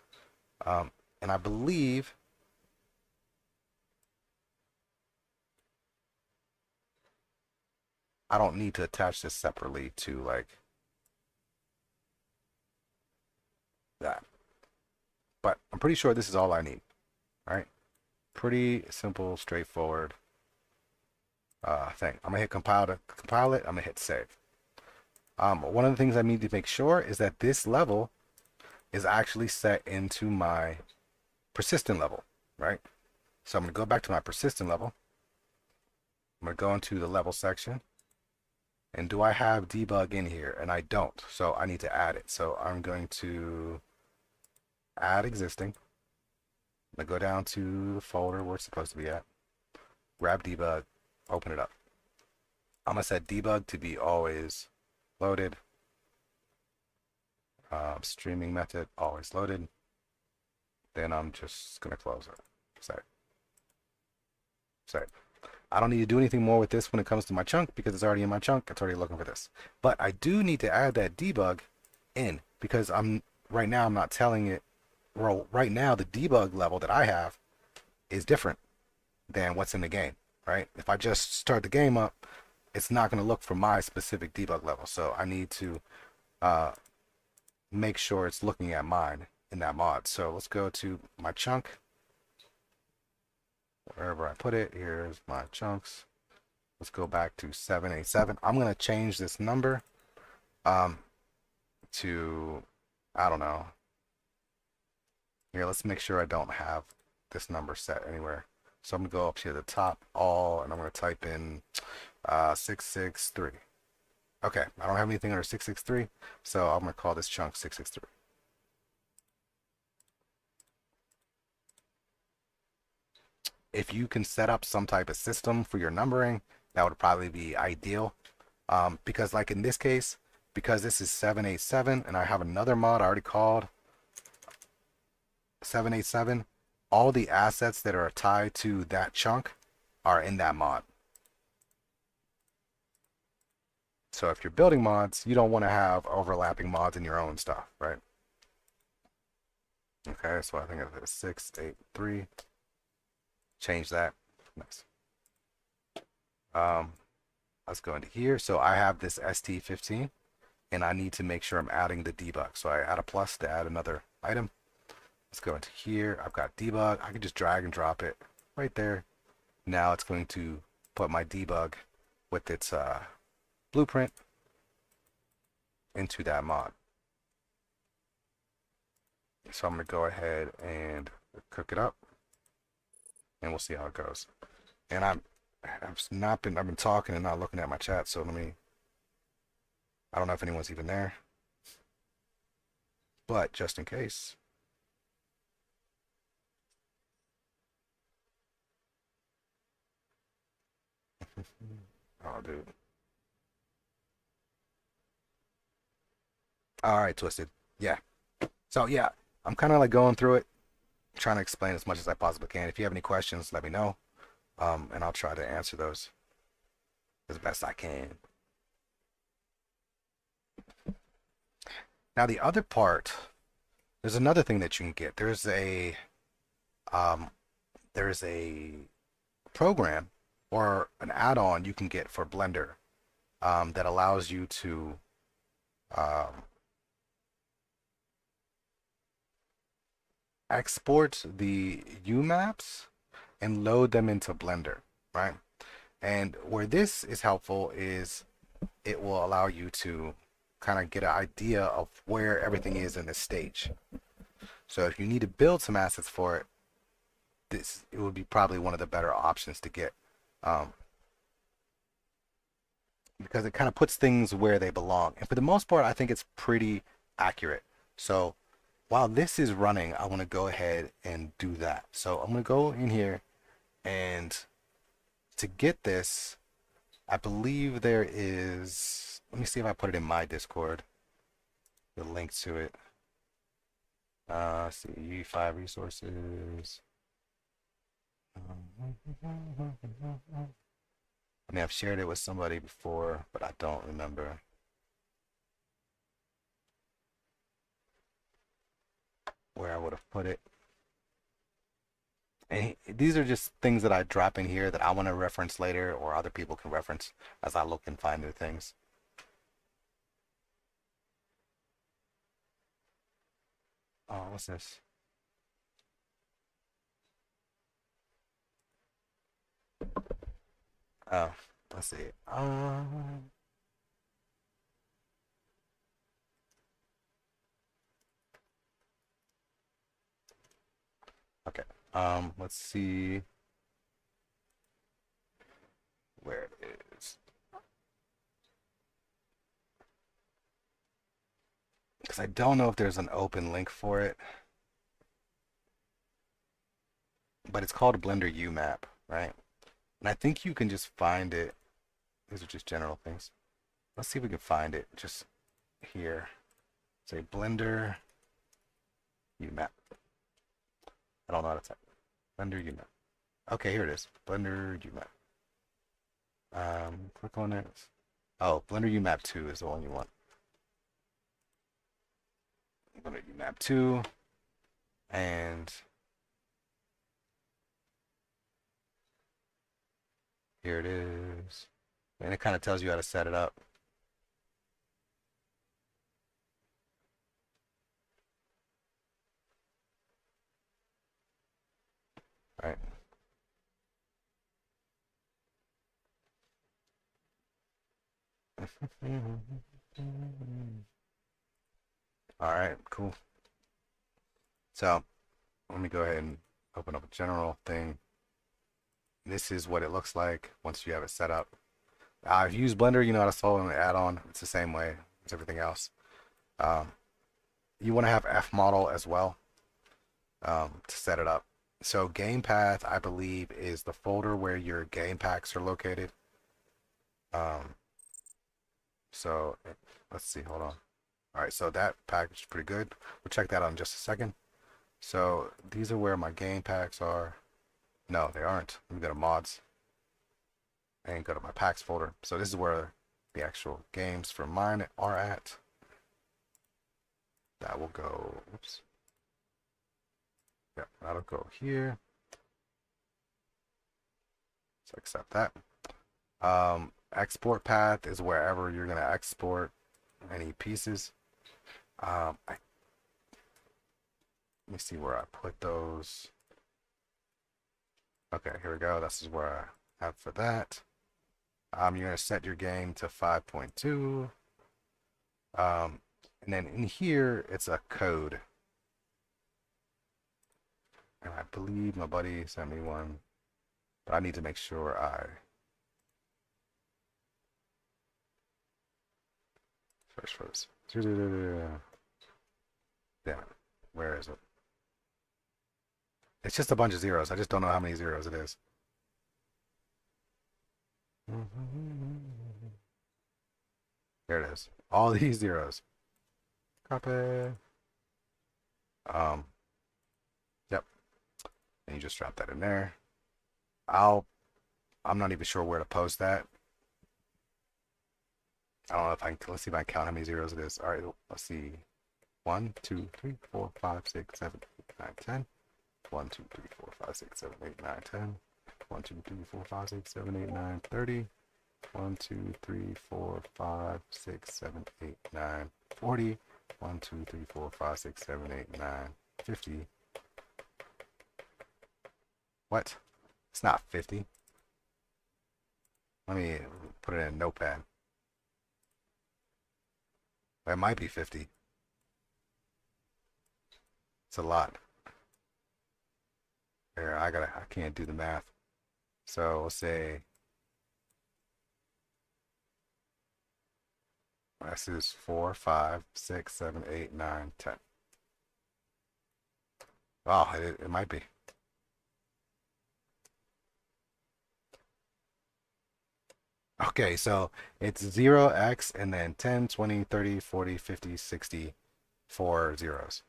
And I believe I don't need to attach this separately to like that. But I'm pretty sure this is all I need. All right. Pretty simple, straightforward thing. I'm gonna hit compile to compile it. I'm gonna hit save. One of the things I need to make sure is that this level is actually set into my persistent level, right? So I'm gonna go back to my persistent level. I'm gonna go into the level section. And do I have debug in here? And I don't, so I need to add it. So I'm going to add existing. I'm gonna go down to the folder where it's supposed to be at. Grab debug, open it up. I'm gonna set debug to be always loaded. Streaming method always loaded. Then I'm just gonna close it. Save. Save. I don't need to do anything more with this when it comes to my chunk because it's already in my chunk. It's already looking for this. But I do need to add that debug in because right now I'm not telling it. Well, right now the debug level that I have is different than what's in the game, right? If I just start the game up, it's not going to look for my specific debug level. So I need to make sure it's looking at mine in that mod. So let's go to my chunk. Wherever I put it, here's my chunks. Let's go back to 787. I'm going to change this number to, I don't know. Here, let's make sure I don't have this number set anywhere. So I'm going to go up here to the top, all, and I'm going to type in 663. Okay, I don't have anything under 663, so I'm going to call this chunk 663. If you can set up some type of system for your numbering, that would probably be ideal. Because like in this case, because this is 787 and I have another mod already called 787, all the assets that are tied to that chunk are in that mod. So if you're building mods, you don't want to have overlapping mods in your own stuff, right? Okay, so I think it's 683. Change that. Nice. Let's go into here. So I have this ST15 and I need to make sure I'm adding the debug. So I add a plus to add another item. Let's go into here. I've got debug. I can just drag and drop it right there. Now it's going to put my debug with its blueprint into that mod. So I'm going to go ahead and cook it up and we'll see how it goes. And I've been talking and not looking at my chat, so I don't know if anyone's even there, but just in case. Oh, dude. All right, Twisted. Yeah. So yeah, I'm kind of like going through it, trying to explain as much as I possibly can. If you have any questions, let me know, and I'll try to answer those as best I can. Now the other part There's another thing that you can get. Um, there's a program or an add-on you can get for Blender that allows you to um, export the UMaps and load them into Blender, right? And where this is helpful is it will allow you to kind of get an idea of where everything is in this stage. So if you need to build some assets for it, this it would be probably one of the better options to get, um, because it kind of puts things where they belong. And for the most part, I think it's pretty accurate. So while this is running, I want to go ahead and do that. So I'm going to go in here, and to get this, I believe there is, let me see if I put it in my Discord, the link to it. See, UE5 resources. I mean, I've shared it with somebody before, but I don't remember where I would have put it. And these are just things that I drop in here that I want to reference later, or other people can reference as I look and find new things. Oh, what's this? Oh, let's see. Okay. Let's see where it is. Because I don't know if there's an open link for it, but it's called Blender UMap, right? And I think you can just find it. These are just general things. Let's see if we can find it just here. Say Blender UMap. I don't know how to type. Blender UMap. Okay, here it is. Blender UMap. Click on it. Oh, Blender UMap 2 is the one you want. Blender UMap 2. And here it is. And it kind of tells you how to set it up. Right. All right, cool. So let me go ahead and open up a general thing. This is what it looks like once you have it set up. I've used Blender, you know how to solve an add-on. It's the same way as everything else. Um, you want to have fmodel as well to set it up. So game path, I believe, is the folder where your game packs are located. Um, so let's see, hold on. All right, so that package is pretty good. We'll check that out in just a second. So these are where my game packs are. No, they aren't. Let me go to mods and go to my packs folder. So this is where the actual games for mine are at. That will go, oops. Yeah, that'll go here. So accept that. Export path is wherever you're gonna export any pieces. Let me see where I put those. Okay, here we go. This is where I have for that. You're gonna set your game to 5.2. And then in here, it's a code. And I believe my buddy sent me one, but I need to make sure I search for this. Damn it. Where is it? It's just a bunch of zeros. I just don't know how many zeros it is. There it is. All these zeros. Copy. Um, yep. And you just drop that in there. I'm not even sure where to post that. I don't know if I can, let's see if I can count how many zeros it is. All right, let's see. 1, 2, 3, 4, 5, 6, 7, 8, 9, 10. 1, 2, 3, 4, 5, 6, 7, 8, 9, 10. 1, 2, 3, 4, 5, 6, 7, 8, 9, 30. 1, 2, 3, 4, 5, 6, 7, 8, 9, 40. 1, 2, 3, 4, 5, 6, 7, 8, 9, 50. What? It's not 50. Let me put it in a notepad. It might be 50. It's a lot. Here, I can't do the math. So we'll say this is 4, 5, 6, 7, 8, 9, 10. Oh, it might be. Okay, so it's 0x and then 10, 20, 30, 40, 50, 60, 4 zeros.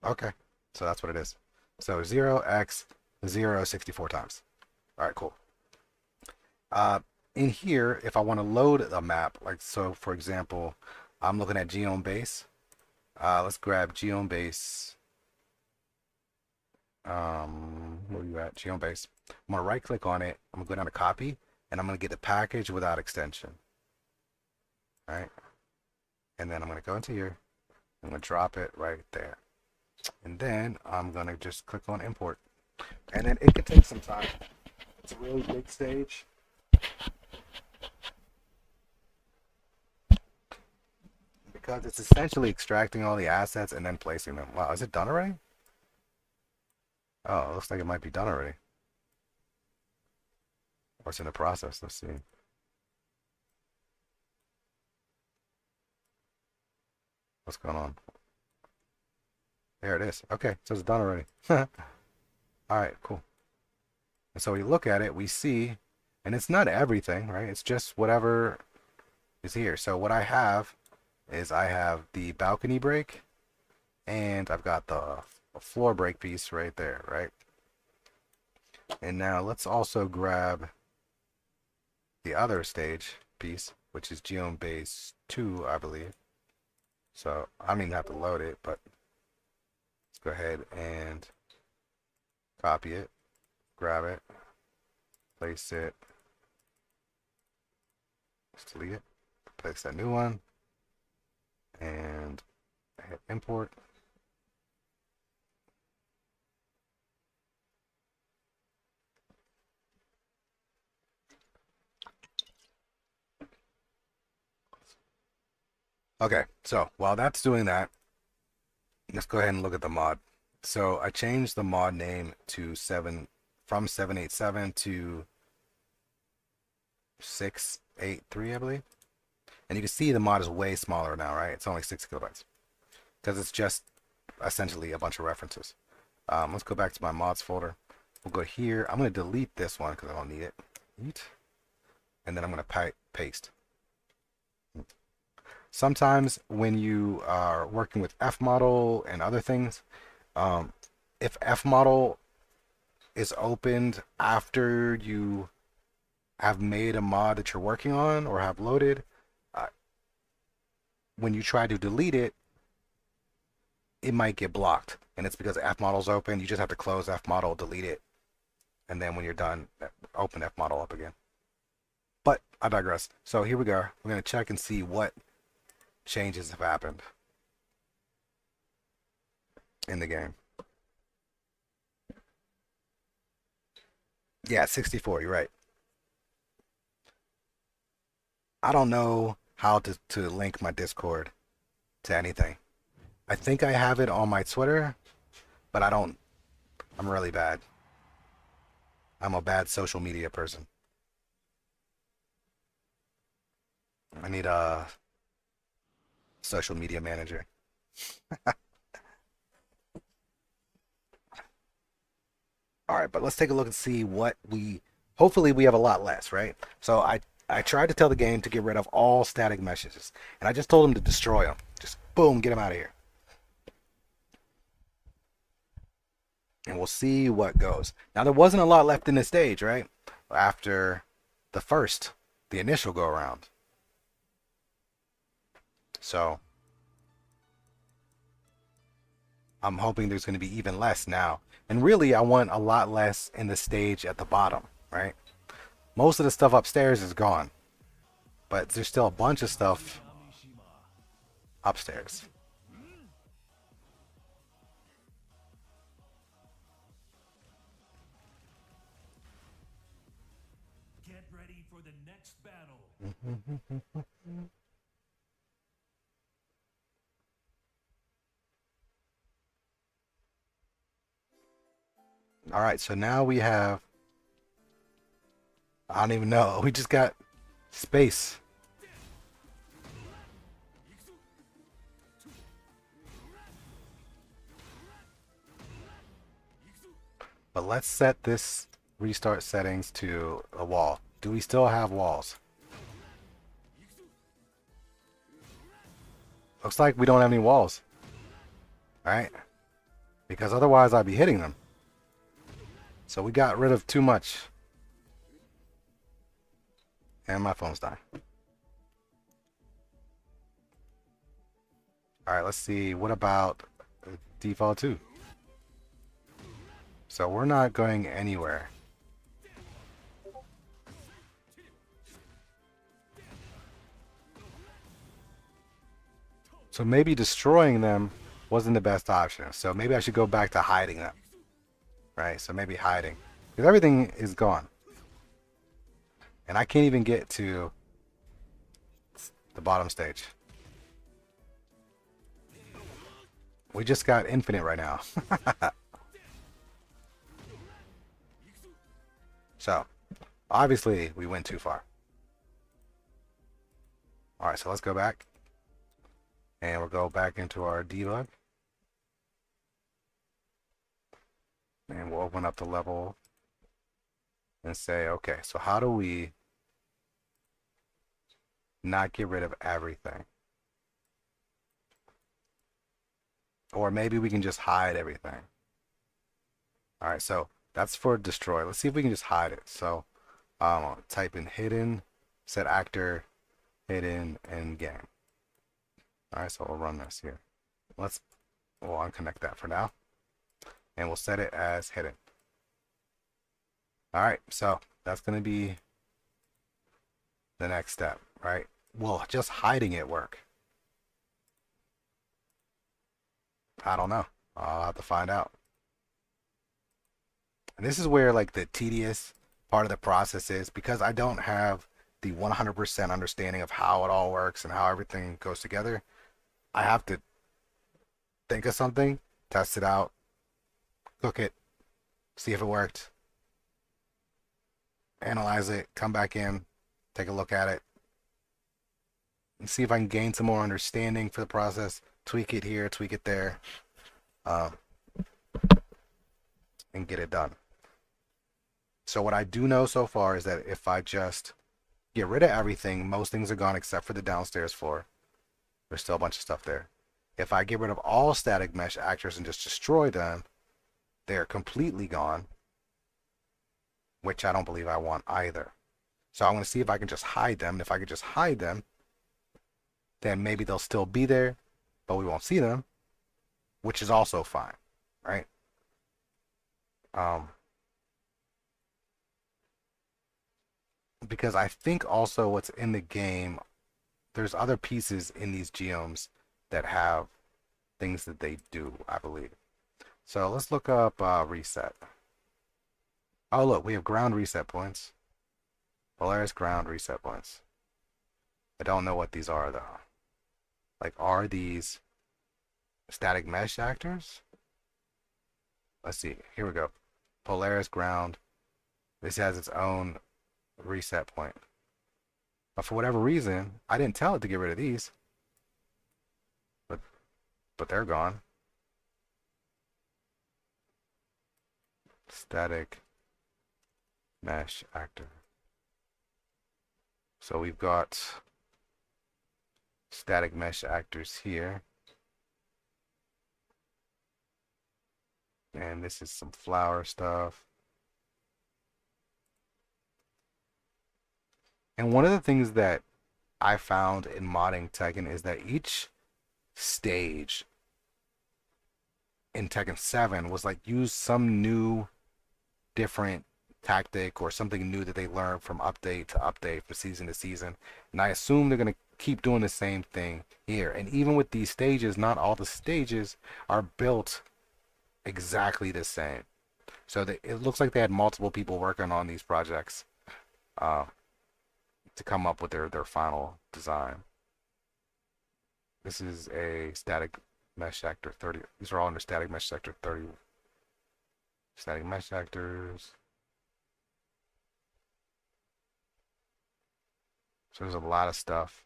Okay, so that's what it is. So 0x 0 64 times. All right, cool. In here, if I want to load a map, like so, for example, I'm looking at GeomeBase. Let's grab GeomeBase. Where are you at? GeomeBase. I'm gonna right click on it. I'm gonna go down to copy, and I'm gonna get the package without extension. All right, and then I'm gonna go into here. I'm gonna drop it right there, and then I'm gonna just click on import, and then it could take some time. It's a really big stage. Because it's essentially extracting all the assets and then placing them. Wow, is it done already? Oh, it looks like it might be done already. Or it's in the process. Let's see. What's going on? There it is. Okay, so it's done already. All right, cool. And so we look at it, we see, and it's not everything, right? It's just whatever is here. So what I have is I have the balcony break, and I've got the floor break piece right there, right? And now let's also grab the other stage piece, which is GeomeBase 2, I believe. So I don't even have to load it, but let's go ahead and copy it, grab it, place it, let's delete it, place that new one, and hit import. Okay, so while that's doing that, let's go ahead and look at the mod. So I changed the mod name to 7 from 787 to 683, I believe. And you can see the mod is way smaller now, right? It's only 6 kilobytes because it's just essentially a bunch of references. Let's go back to my mods folder. We'll go here. I'm going to delete this one because I don't need it. And then I'm going to paste. Sometimes when you are working with fmodel and other things, if fmodel is opened after you have made a mod that you're working on or have loaded, when you try to delete it, it might get blocked. And it's because fmodel's open. You just have to close fmodel, delete it, and then when you're done, open fmodel up again. But I digress. So here we go. We're going to check and see what changes have happened in the game. Yeah, 64, you're right. I don't know how to link my Discord to anything. I think I have it on my Twitter, but I don't. I'm really bad. I'm a bad social media person. I need a social media manager. All right, but let's take a look and see what we. Hopefully, we have a lot less, right? So I tried to tell the game to get rid of all static messages, and I just told him to destroy them. Just boom, get them out of here. And we'll see what goes. Now, there wasn't a lot left in this stage, right? After the initial go around. So I'm hoping there's going to be even less now. And really, I want a lot less in the stage at the bottom, right? Most of the stuff upstairs is gone, but there's still a bunch of stuff upstairs. Get ready for the next battle. All right, so now we have, I don't even know, we just got space. But let's set this restart settings to a wall. Do we still have walls? Looks like we don't have any walls. Alright? Because otherwise I'd be hitting them. So we got rid of too much. And my phone's dying. Alright, let's see. What about default 2? So we're not going anywhere. So maybe destroying them wasn't the best option. So maybe I should go back to hiding them. Right? So maybe hiding. Because everything is gone. And I can't even get to the bottom stage. We just got infinite right now. So, obviously, we went too far. Alright, so let's go back. And we'll go back into our debug. And we'll open up the level and say, okay, so how do we not get rid of everything? Or maybe we can just hide everything. Alright, so that's for destroy. Let's see if we can just hide it. So I'll type in hidden, set actor, hidden, and game. Alright, so we'll run this here. We'll unconnect that for now. And we'll set it as hidden. Alright, so that's going to be the next step, right? Will just hiding it work? I don't know. I'll have to find out. And this is where like the tedious part of the process is, because I don't have the 100% understanding of how it all works and how everything goes together. I have to think of something, test it out, cook it, see if it worked, analyze it, come back in, take a look at it, and see if I can gain some more understanding for the process, tweak it here, tweak it there, and get it done. So what I do know so far is that if I just get rid of everything, most things are gone except for the downstairs floor. There's still a bunch of stuff there. If I get rid of all static mesh actors and just destroy them, they're completely gone, which I don't believe I want either. So I'm going to see if I can just hide them. And if I could just hide them, then maybe they'll still be there, but we won't see them, which is also fine, right? Because I think also what's in the game, there's other pieces in these geomes that have things that they do, I believe. So let's look up reset. Oh, look, we have ground reset points. Polaris ground reset points. I don't know what these are, though. Like, are these static mesh actors? Let's see. Here we go. Polaris ground. This has its own reset point. But for whatever reason, I didn't tell it to get rid of these. But they're gone. Static mesh actor. So we've got static mesh actors here. And this is some flower stuff. And one of the things that I found in modding Tekken is that each stage in Tekken 7 was like use some new different tactic or something new that they learned from update to update, from season to season. And I assume they're going to keep doing the same thing here. And even with these stages, not all the stages are built exactly the same. So it looks like they had multiple people working on these projects uh, to come up with their final design. This is a static mesh actor 30. These are all under static mesh sector 30. Static mesh actors. So there's a lot of stuff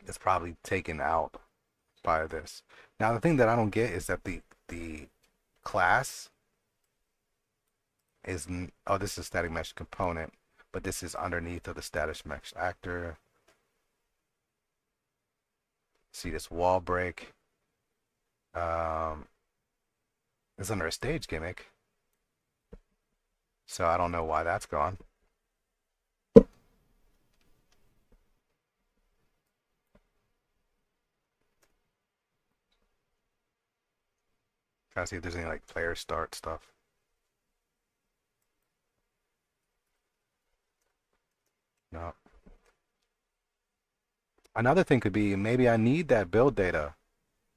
that's probably taken out by this. Now the thing that I don't get is that the class is, oh, this is static mesh component, but this is underneath of the static mesh actor. See this wall break. It's under a stage gimmick, so I don't know why that's gone. Trying to see if there's any like player start stuff. No. Another thing could be maybe I need that build data,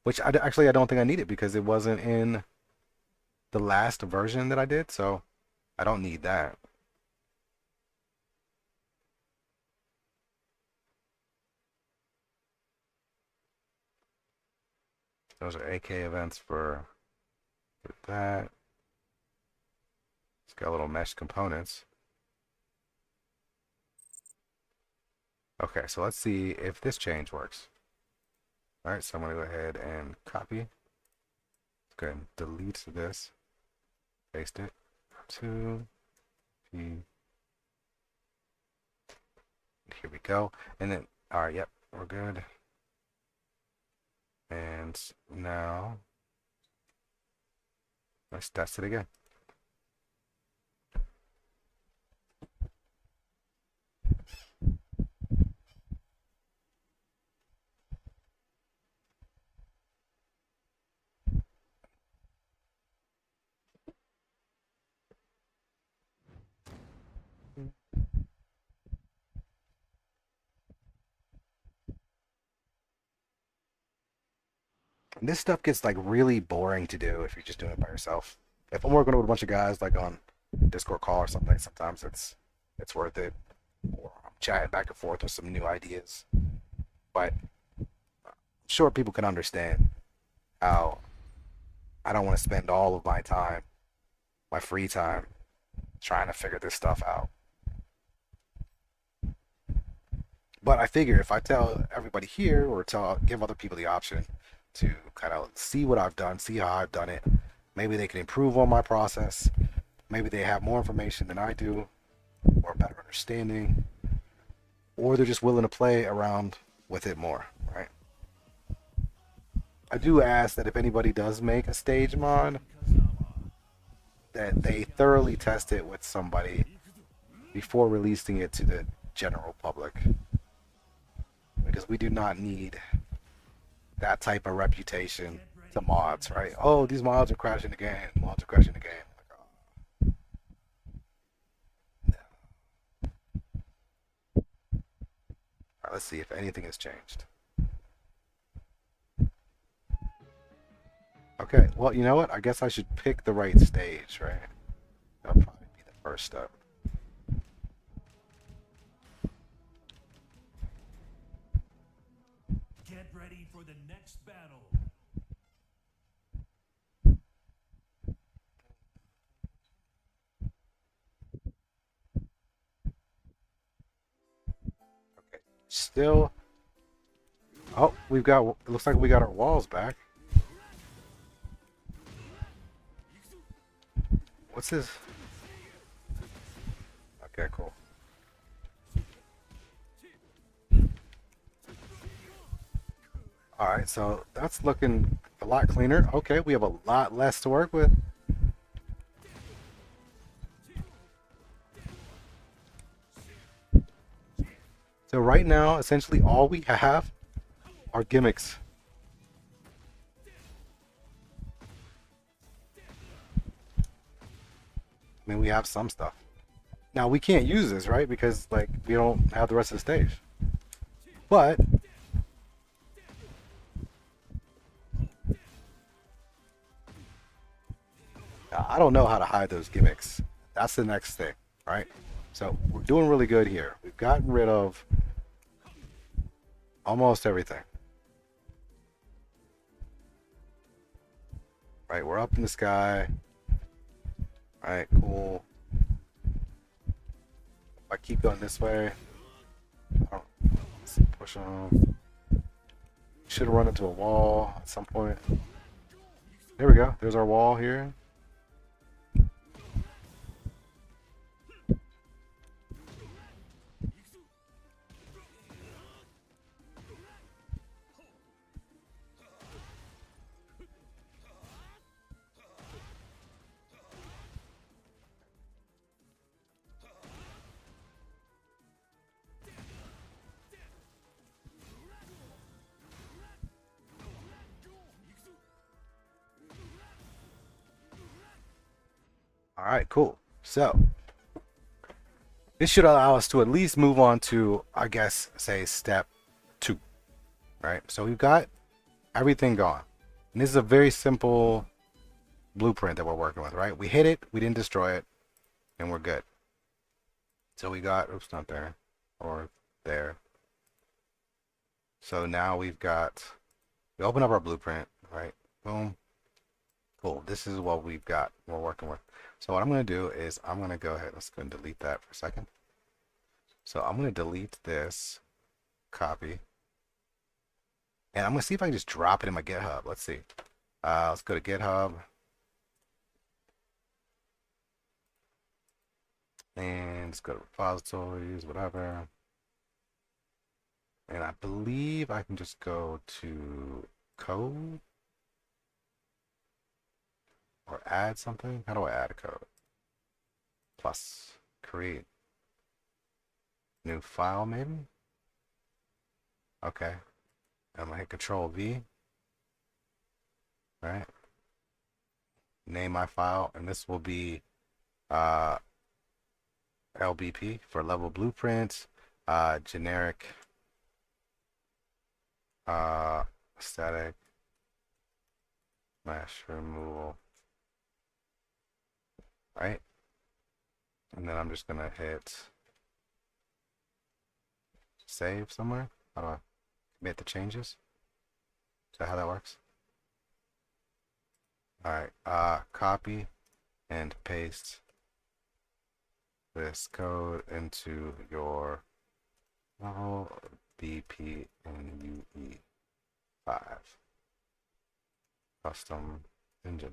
which actually I don't think I need it because it wasn't in the last version that I did, so I don't need that. Those are AK events for that. Skeletal mesh components. Okay, so let's see if this change works. All right, so I'm gonna go ahead and copy. Let's go ahead and delete this. Paste it. 2 P. Here we go. And then, all right, yep, we're good. And now let's test it again. And this stuff gets like really boring to do if you're just doing it by yourself. If I'm working with a bunch of guys like on Discord call or something, sometimes it's worth it. Or I'm chatting back and forth with some new ideas. But I'm sure people can understand how I don't want to spend all of my time, my free time, trying to figure this stuff out. But I figure if I tell everybody here or give other people the option to kind of see what I've done, see how I've done it, maybe they can improve on my process. Maybe they have more information than I do or a better understanding, or they're just willing to play around with it more, right? I do ask that if anybody does make a stage mod, that they thoroughly test it with somebody before releasing it to the general public. Because we do not need that type of reputation to mods, right? Oh, these mods are crashing the game. Mods are crashing the game. Like, oh. No. All right, let's see if anything has changed. Okay, well, you know what? I guess I should pick the right stage, right? That'll probably be the first step. Get ready for the next battle. Okay, still. Oh, we've got. It looks like we got our walls back. What's this? Okay, cool. All right, so that's looking a lot cleaner. Okay, we have a lot less to work with. So right now, essentially all we have are gimmicks. I mean, we have some stuff. Now we can't use this, right? Because like we don't have the rest of the stage. But I don't know how to hide those gimmicks. That's the next thing, right? So we're doing really good here. We've gotten rid of almost everything. Right, we're up in the sky. Alright, cool. If I keep going this way, let's push on. Should have run into a wall at some point. There we go. There's our wall here. All right, cool. So this should allow us to at least move on to, I guess, say step 2. Right. So we've got everything gone, and this is a very simple blueprint that we're working with. Right. We hit it. We didn't destroy it, and we're good. So we got, oops, not there, or there. So now we open up our blueprint, right? Boom. Cool. This is what we're working with. So what I'm going to do is I'm going to go ahead, let's go and delete that for a second. So I'm going to delete this copy. And I'm going to see if I can just drop it in my GitHub. Let's see. Let's go to GitHub. And let's go to repositories, whatever. And I believe I can just go to code or add something. How do I add a code? Plus create new file, maybe. Okay. I'm gonna hit Control V. All right. Name my file, and this will be LBP for level blueprints, generic, static mesh removal. Right. And then I'm just gonna hit save somewhere. How do I commit the changes? Is that how that works? Alright, copy and paste this code into your BP and UE5 custom engine.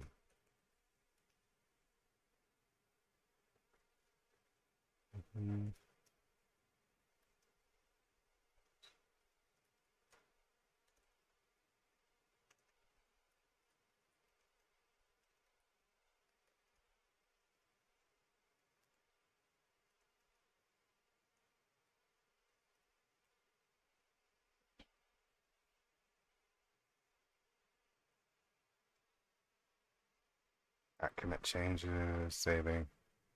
Alright, commit changes, saving.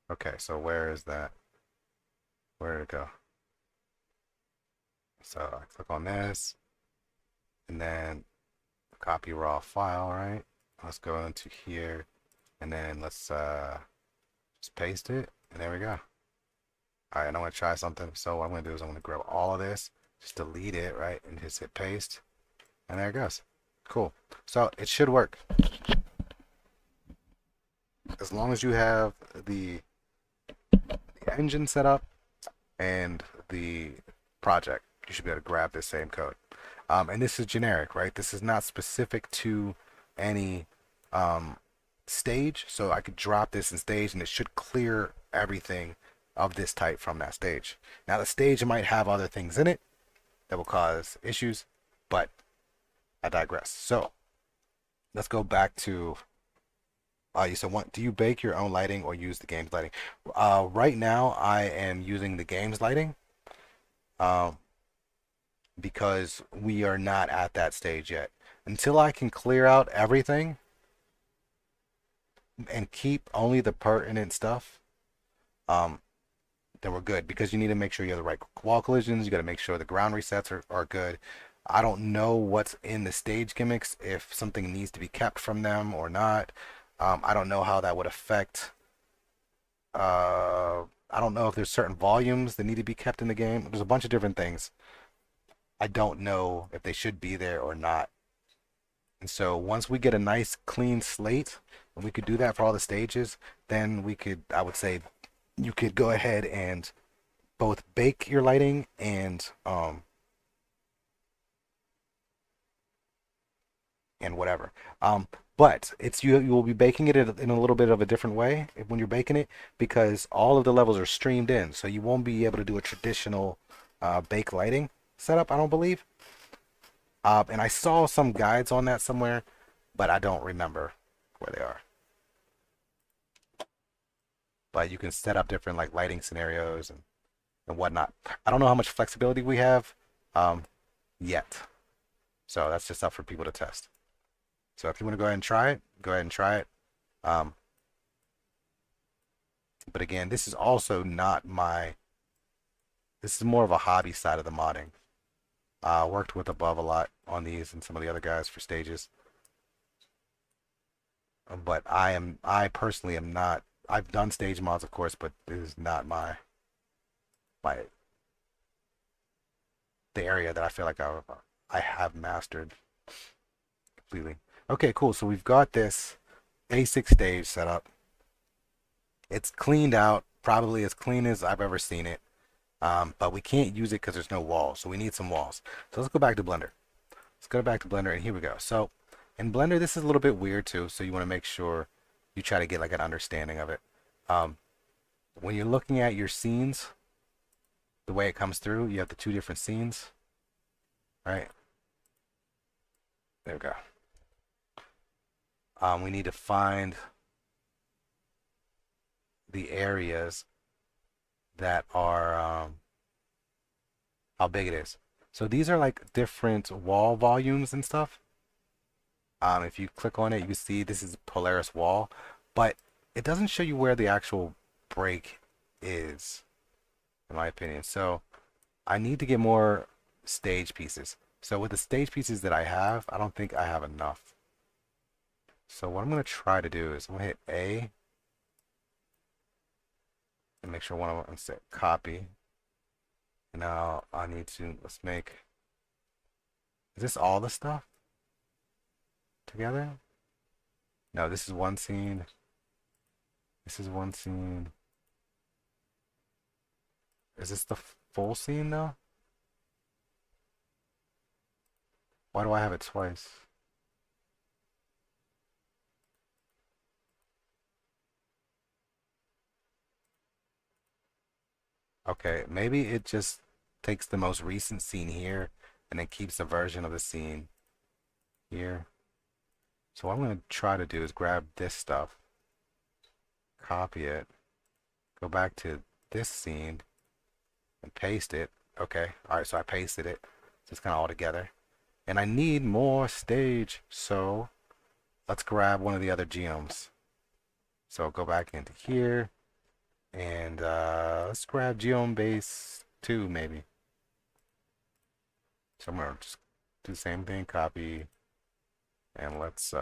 Okay, so where is that? Where did it go? So I click on this, and then copy raw file, right? Let's go into here, and then let's just paste it, and there we go. All right, and I'm gonna try something. So what I'm gonna do is I'm gonna grab all of this, just delete it, right, and just hit paste, and there it goes. Cool. So it should work. As long as you have the engine set up and the project, you should be able to grab this same code. And this is generic, right? This is not specific to any stage. So I could drop this in stage and it should clear everything of this type from that stage. Now the stage might have other things in it that will cause issues, but I digress. So let's go back to you said, do you bake your own lighting or use the game's lighting? Right now I am using the game's lighting because we are not at that stage yet. Until I can clear out everything and keep only the pertinent stuff, um, then we're good, because you need to make sure you have the right wall collisions. You got to make sure the ground resets are good. I don't know what's in the stage gimmicks, if something needs to be kept from them or not. I don't know how that would affect. I don't know if there's certain volumes that need to be kept in the game. There's a bunch of different things. I don't know if they should be there or not. And so once we get a nice clean slate, and we could do that for all the stages, then we could, I would say, you could go ahead and both bake your lighting and whatever. But it's you will be baking it in a little bit of a different way when you're baking it, because all of the levels are streamed in, so you won't be able to do a traditional bake lighting setup, I don't believe. And I saw some guides on that somewhere, but I don't remember where they are. But you can set up different like lighting scenarios and whatnot. I don't know how much flexibility we have yet, so that's just up for people to test. So if you want to go ahead and try it, go ahead and try it. Um, but again, this is also not my. This is more of a hobby side of the modding. Worked with Above a lot on these and some of the other guys for stages. But I personally am not. I've done stage mods, of course, but this is not my the area that I feel like I have mastered completely. Okay, cool. So we've got this basic stage set up. It's cleaned out, probably as clean as I've ever seen it. But we can't use it because there's no walls, so we need some walls. So let's go back to Blender. Let's go back to Blender, and here we go. So in Blender, this is a little bit weird too, so you want to make sure you try to get like an understanding of it. When you're looking at your scenes, the way it comes through, you have the two different scenes, right? There we go. We need to find the areas that are how big it is. So these are like different wall volumes and stuff. If you click on it, you see this is Polaris wall, but it doesn't show you where the actual break is, in my opinion. So I need to get more stage pieces. So with the stage pieces that I have, I don't think I have enough. So what I'm going to try to do is I'm going to hit A and make sure one of them set copy. And now I need to, let's make, is this all the stuff together? No, this is one scene. This is one scene. Is this the full scene though? Why do I have it twice? Okay, maybe it just takes the most recent scene here and then keeps a version of the scene here. So what I'm going to try to do is grab this stuff, copy it, go back to this scene and paste it. Okay, alright, so I pasted it. So it's kind of all together. And I need more stage, so let's grab one of the other geoms. So go back into here, and let's grab geom base 2 maybe. So I'm gonna just do the same thing, copy, and let's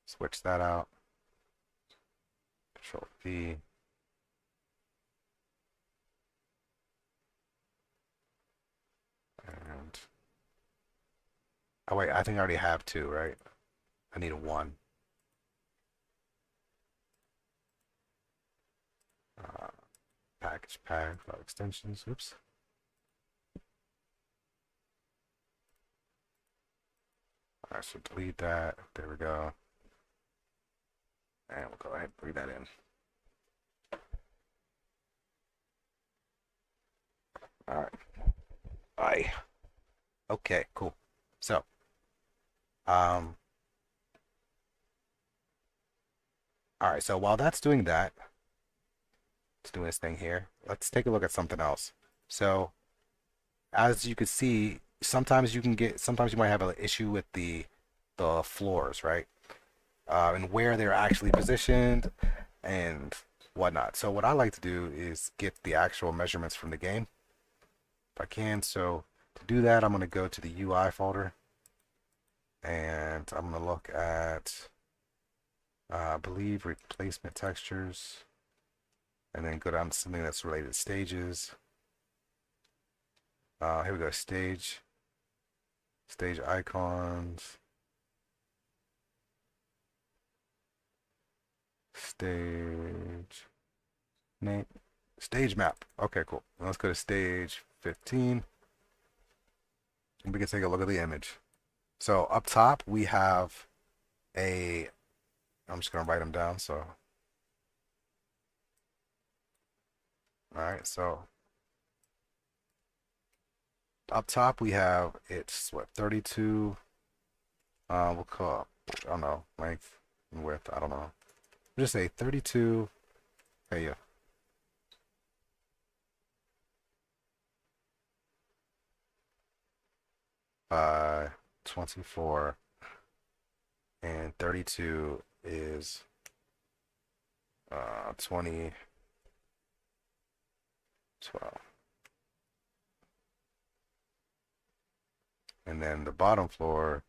switch that out. Control V. And oh wait, I think I already have 2, right? I need a 1. Uh, package pack, extensions. Oops. Alright, so delete that. There we go. And we'll go ahead and bring that in. Alright. Bye. Okay, cool. So, alright, so while that's doing that, it's doing this thing here, let's take a look at something else. So, as you can see, sometimes you might have an issue with the floors, right? And where they're actually positioned and whatnot. So what I like to do is get the actual measurements from the game if I can. So to do that, I'm going to go to the UI folder and I'm going to look at, I believe, replacement textures, and then go down to something that's related to stages. Here we go, stage icons, stage name, stage map. Okay, cool. Let's go to stage 15. And we can take a look at the image. So up top we have a, I'm just gonna write them down. So, all right. So up top we have, it's what, 32. We'll call, I don't know, length and width. I don't know. We'll just say 32. Hey, yeah. 24, and 32 is 20, 12. And then the bottom floor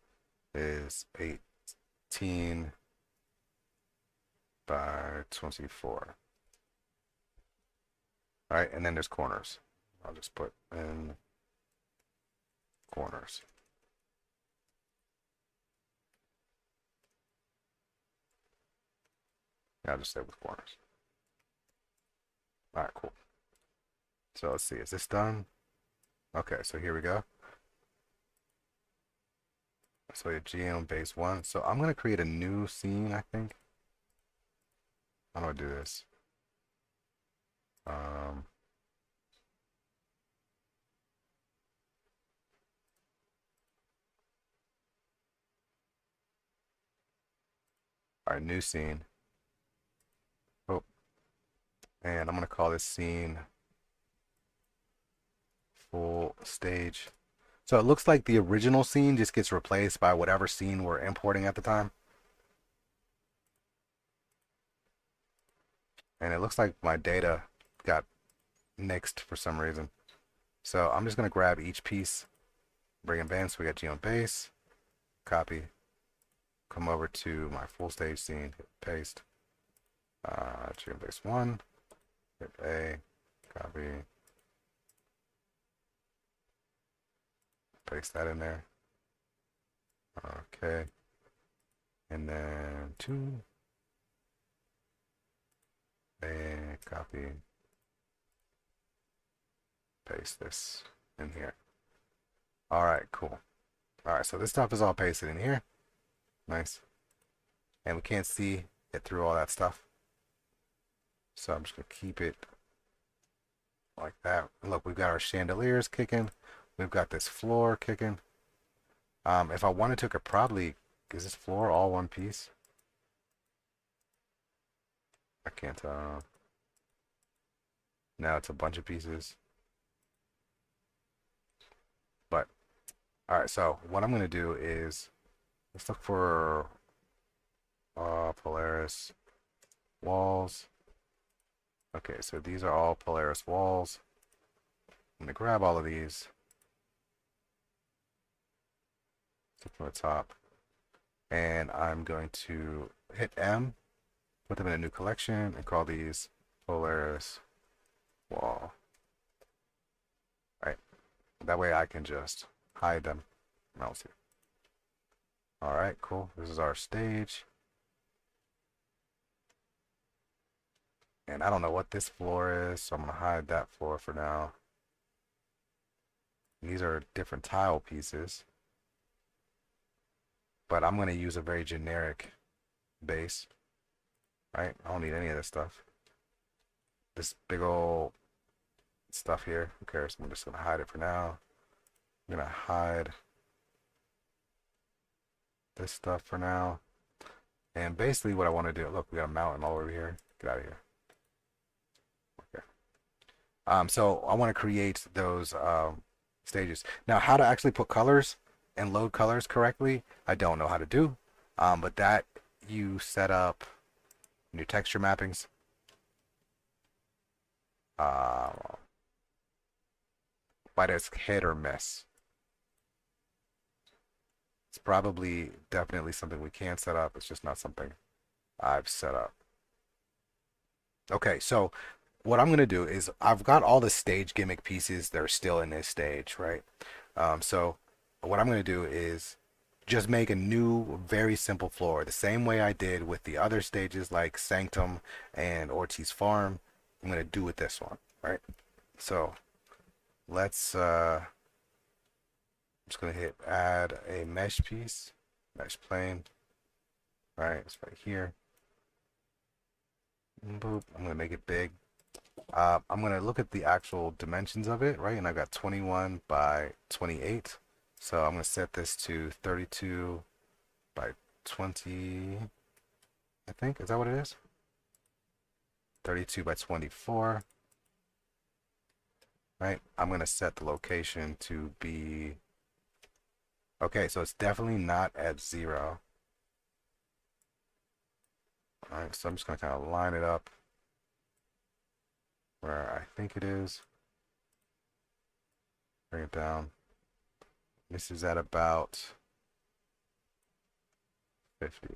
is 18 by 24. All right, and then there's corners. I'll just put in corners. I'll just say with corners. All right, cool. So let's see, is this done? Okay, so here we go. So a GM base 1. So I'm gonna create a new scene, I think. How do I do this? All right, new scene. Oh, and I'm gonna call this scene full stage. So it looks like the original scene just gets replaced by whatever scene we're importing at the time. And it looks like my data got nixed for some reason. So I'm just gonna grab each piece, bring it in. So we got G on base, copy, come over to my full stage scene, hit paste, G on base 1, hit A, copy, paste that in there. Okay. And then 2, A, copy, paste this in here. All right, cool. All right, so this stuff is all pasted in here. Nice. And we can't see it through all that stuff. So I'm just gonna keep it like that. Look, we've got our chandeliers kicking. We've got this floor kicking. If I wanted to, I could probably, is this floor all one piece? I can't, now it's a bunch of pieces. But, all right, so what I'm gonna do is, let's look for Polaris walls. Okay, so these are all Polaris walls. I'm gonna grab all of these. From the top. And I'm going to hit M, put them in a new collection, and call these Polaris wall. Right. That way I can just hide them. Mouse here. Alright, cool. This is our stage. And I don't know what this floor is, so I'm going to hide that floor for now. These are different tile pieces. But I'm going to use a very generic base. Right? I don't need any of this stuff. This big old stuff here. Who cares? I'm just going to hide it for now. I'm going to hide this stuff for now. And basically what I want to do, look, we got a mountain all over here. Get out of here. Okay. So I want to create those stages. Now, how to actually put colors and load colors correctly, I don't know how to do. But that you set up in your texture mappings. Uh, but it's hit or miss. It's probably definitely something we can set up. It's just not something I've set up. Okay, so what I'm going to do is I've got all the stage gimmick pieces that are still in this stage, right? So what I'm going to do is just make a new, very simple floor, the same way I did with the other stages like Sanctum and Ortiz Farm. I'm going to do with this one, right? So let's, I'm just going to hit add a mesh piece, mesh plane, right? It's right here. Boop. I'm going to make it big. I'm going to look at the actual dimensions of it, right? And I've got 21 by 28. So I'm going to set this to 32 by 20, I think. Is that what it is? 32 by 24. Right? I'm going to set the location to be... Okay, so it's definitely not at 0. Alright, so I'm just going to kind of line it up where I think it is. Bring it down. This is at about 50.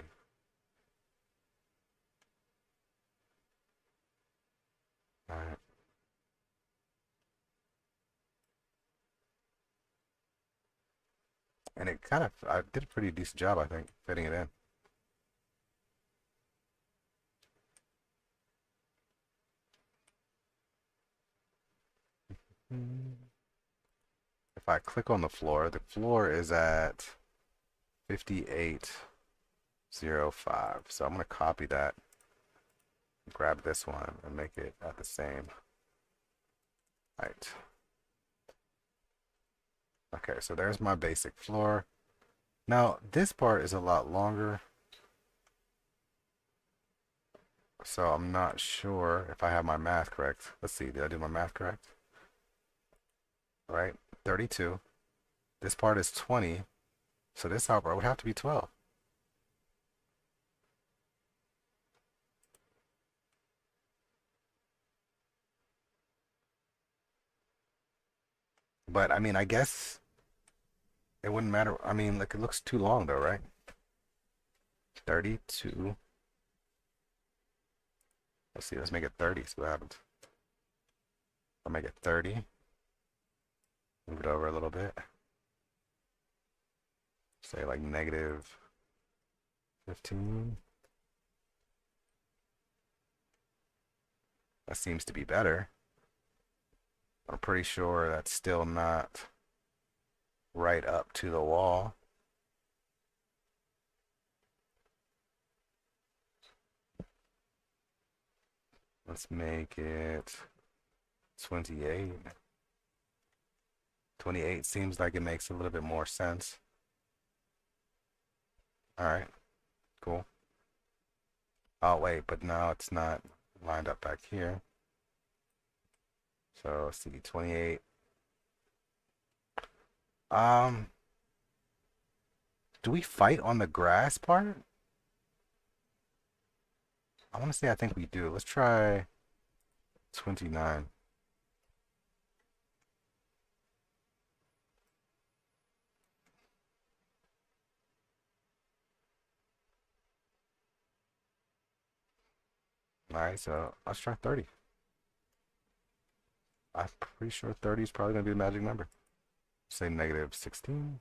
Alright. And it kind of, I did a pretty decent job, I think, fitting it in. If I click on the floor is at 5805. So I'm going to copy that, grab this one, and make it at the same height. Okay, so there's my basic floor. Now, this part is a lot longer. So I'm not sure if I have my math correct. Let's see, did I do my math correct? All right, 32. This part is 20. So this output would have to be 12. But I mean, I guess it wouldn't matter. I mean, like it looks too long though, right? 32. Let's see, let's make it 30. See what happens. I'll make it 30. Move it over a little bit. Say like negative 15. That seems to be better. I'm pretty sure that's still not right up to the wall. Let's make it 28. 28 seems like it makes a little bit more sense. All right, cool. Oh, wait, but now it's not lined up back here. So let's see, 28. Um, do we fight on the grass part? I want to say I think we do. Let's try 29. All right, so let's try 30. I'm pretty sure 30 is probably going to be the magic number. Say negative 16.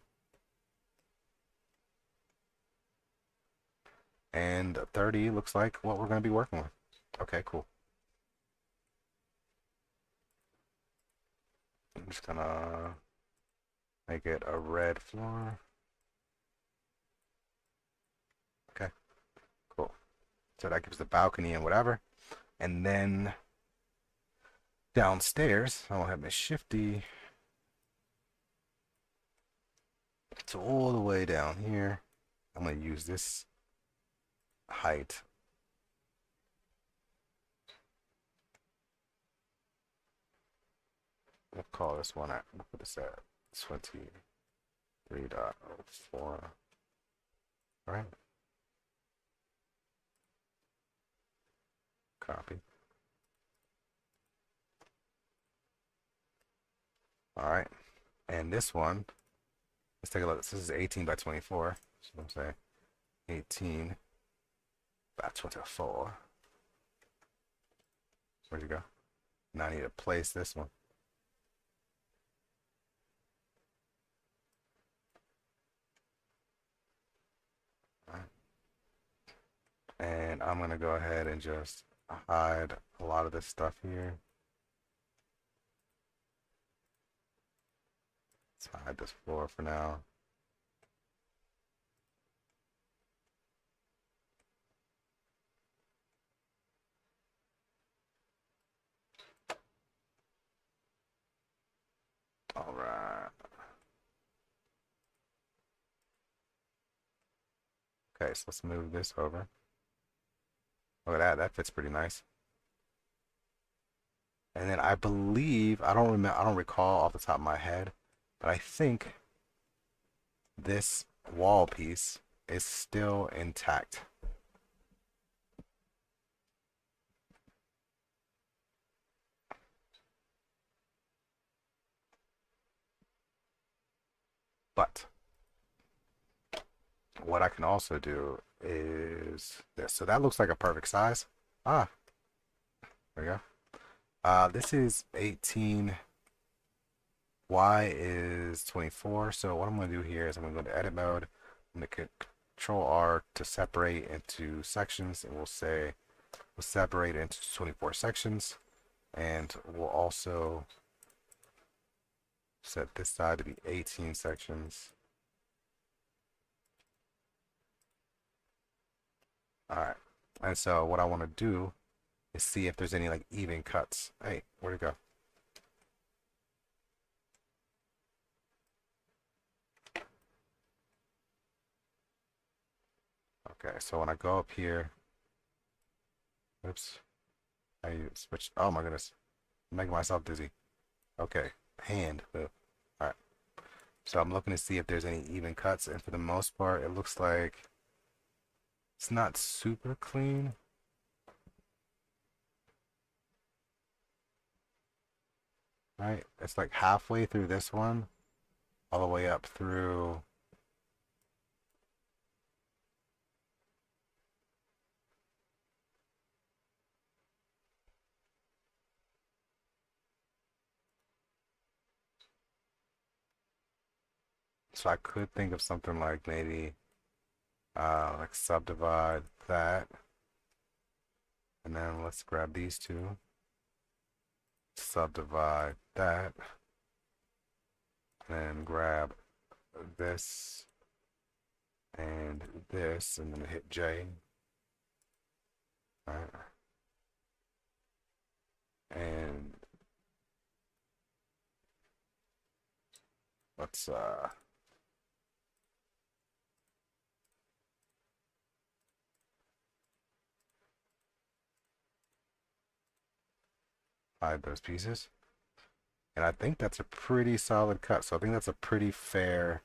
And 30 looks like what we're going to be working with. Okay, cool. I'm just going to make it a red floor. Okay, cool. So that gives the balcony and whatever. And then downstairs, I'll have my shifty. So all the way down here, I'm going to use this height. We'll call this one at, we'll put this at 23.04. All right. Copy. All right. And this one, let's take a look. This is 18 by 24. So I'm saying 18 by 24. Where'd you go? Now I need to place this one. All right. And I'm gonna go ahead and just hide a lot of this stuff here. Let's hide this floor for now. All right. Okay, so let's move this over. Look at that. That fits pretty nice. And then I believe I don't recall off the top of my head, but I think this wall piece is still intact. But what I can also do is this. So that looks like a perfect size. Ah, there we go. This is 18. Y is 24. So what I'm going to do here is I'm going to go to edit mode. I'm going to control R to separate into sections, and we'll say we'll separate into 24 sections, and we'll also set this side to be 18 sections. All right. And so what I want to do is see if there's any like even cuts. Hey, where'd it go? Okay, so when I go up here, oops, I switch. Oh my goodness, I'm making myself dizzy. Okay, hand. All right, so I'm looking to see if there's any even cuts, and for the most part, it looks like it's not super clean. Right, it's like halfway through this one, all the way up through. So I could think of something like maybe like subdivide that, and then let's grab these two, subdivide that, and then grab this and this, and then hit J. All right. And let's hide those pieces. And I think that's a pretty solid cut. So I think that's a pretty fair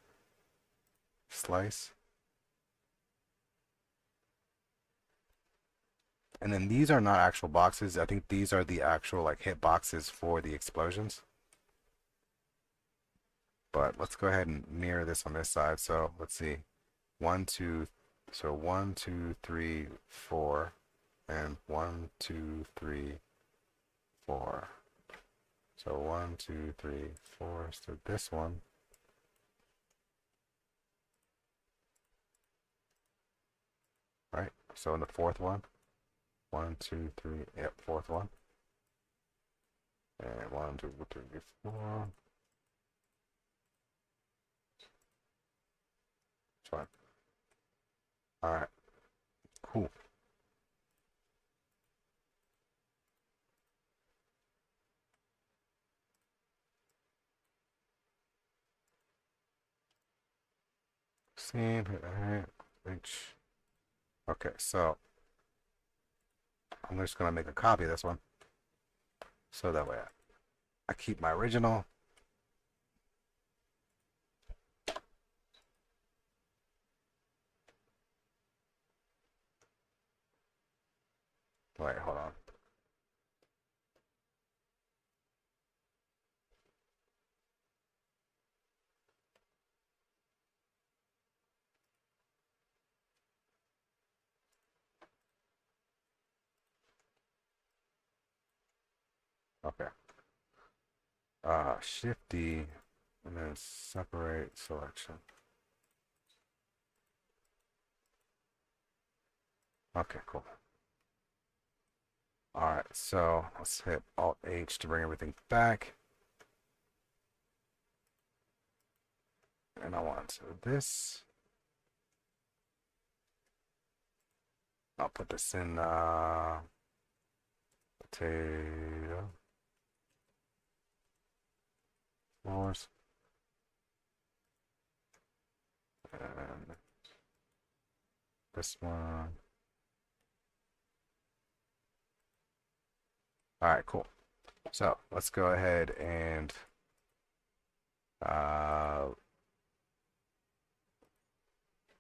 slice. And then these are not actual boxes. I think these are the actual like hit boxes for the explosions. But let's go ahead and mirror this on this side. So let's see. 1, 2, so 1, 2, 3, 4, and 1, 2, 3, 4. So 1, 2, 3, 4. So this one. Right. So in the fourth one. 1, 2, 3. Yep, fourth one. And 1, 2, 3, 4. Fine. All right. Cool. Same. H. Okay, so I'm just gonna make a copy of this one, so that way I keep my original. Wait, hold on. Okay. Shift D and then separate selection. Okay, cool. All right, so let's hit Alt H to bring everything back. And I want this. I'll put this in potato floors. And this one. All right, cool. So let's go ahead and uh,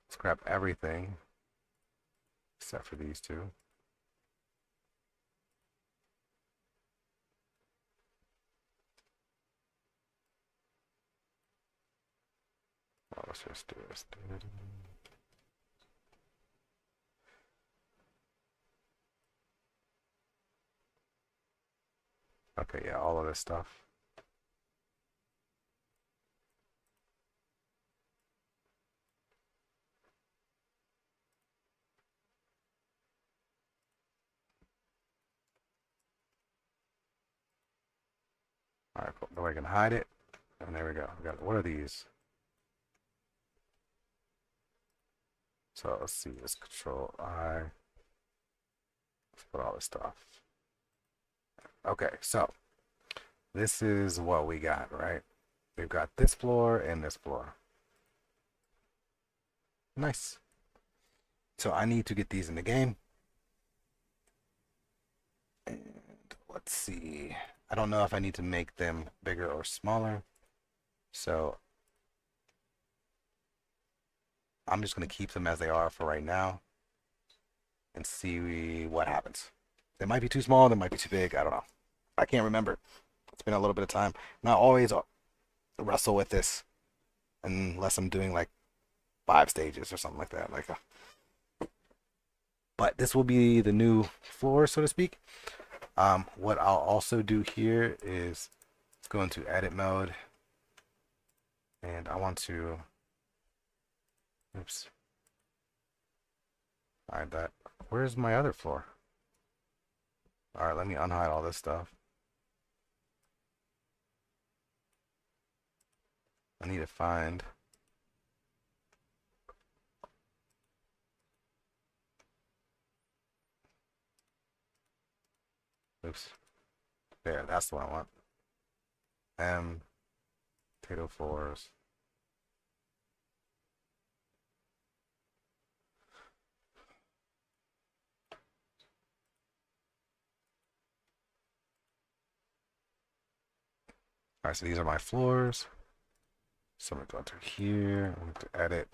let's grab everything except for these two. Well, let's just do this. Okay, yeah, all of this stuff. All right, cool. Now I can hide it. And there we go. We got, what are these? So let's see. Let's control I. Let's put all this stuff. Okay, so this is what we got, right? We've got this floor and this floor. Nice. So I need to get these in the game. And let's see. I don't know if I need to make them bigger or smaller. So I'm just going to keep them as they are for right now and see what happens. They might be too small, they might be too big. I don't know. I can't remember. It's been a little bit of time. And I always wrestle with this unless I'm doing like 5 stages or something like that. But this will be the new floor, so to speak. What I'll also do here is let's go into edit mode, and I want to, oops, hide that. Where's my other floor? All right, let me unhide all this stuff. I need to find. Oops. There, that's the one I want. Potato floors. All right, so these are my floors. So I'm going to go to here. I'm going to edit.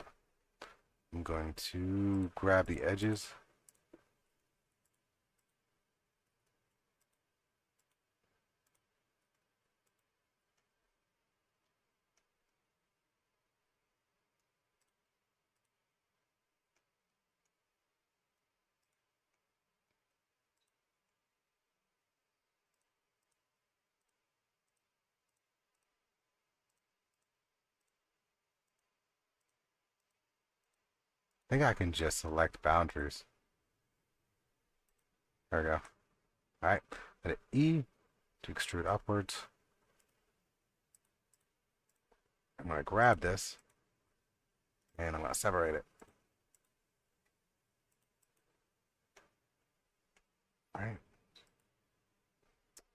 I'm going to grab the edges. I think I can just select boundaries. There we go. All right, hit E to extrude upwards. I'm going to grab this and I'm going to separate it. All right.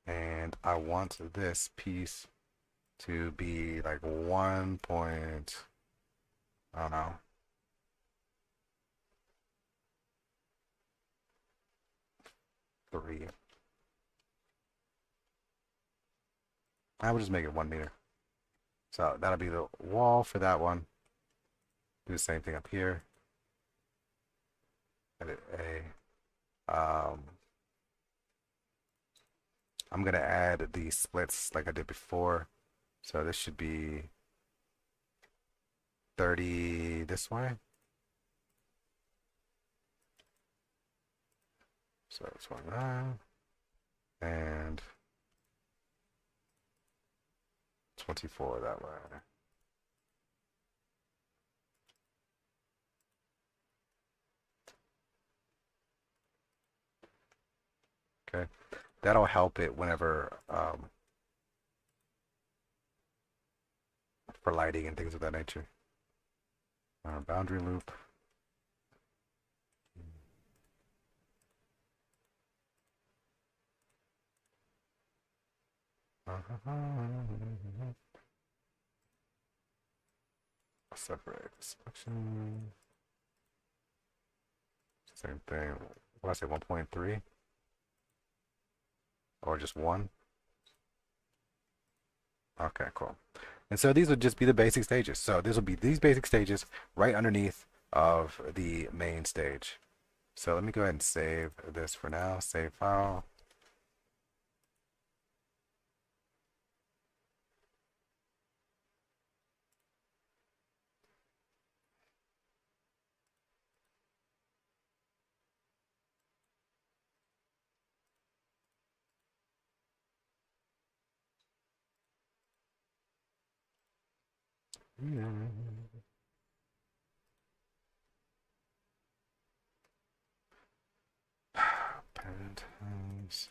And I want this piece to be like 1 point, I don't know, 3. I would just make it 1 meter. So that'll be the wall for that one. Do the same thing up here. Edit A. I'm gonna add the splits like I did before. So this should be 30 this way. So it's 29 and 24 that way. Okay, that'll help it whenever for lighting and things of that nature. Boundary loop. Separate selection. Same thing. What I say, 1.3 or just one? Okay, cool. And so these would just be the basic stages. So this will be these basic stages right underneath of the main stage. So let me go ahead and save this for now. Save file. Penthouse.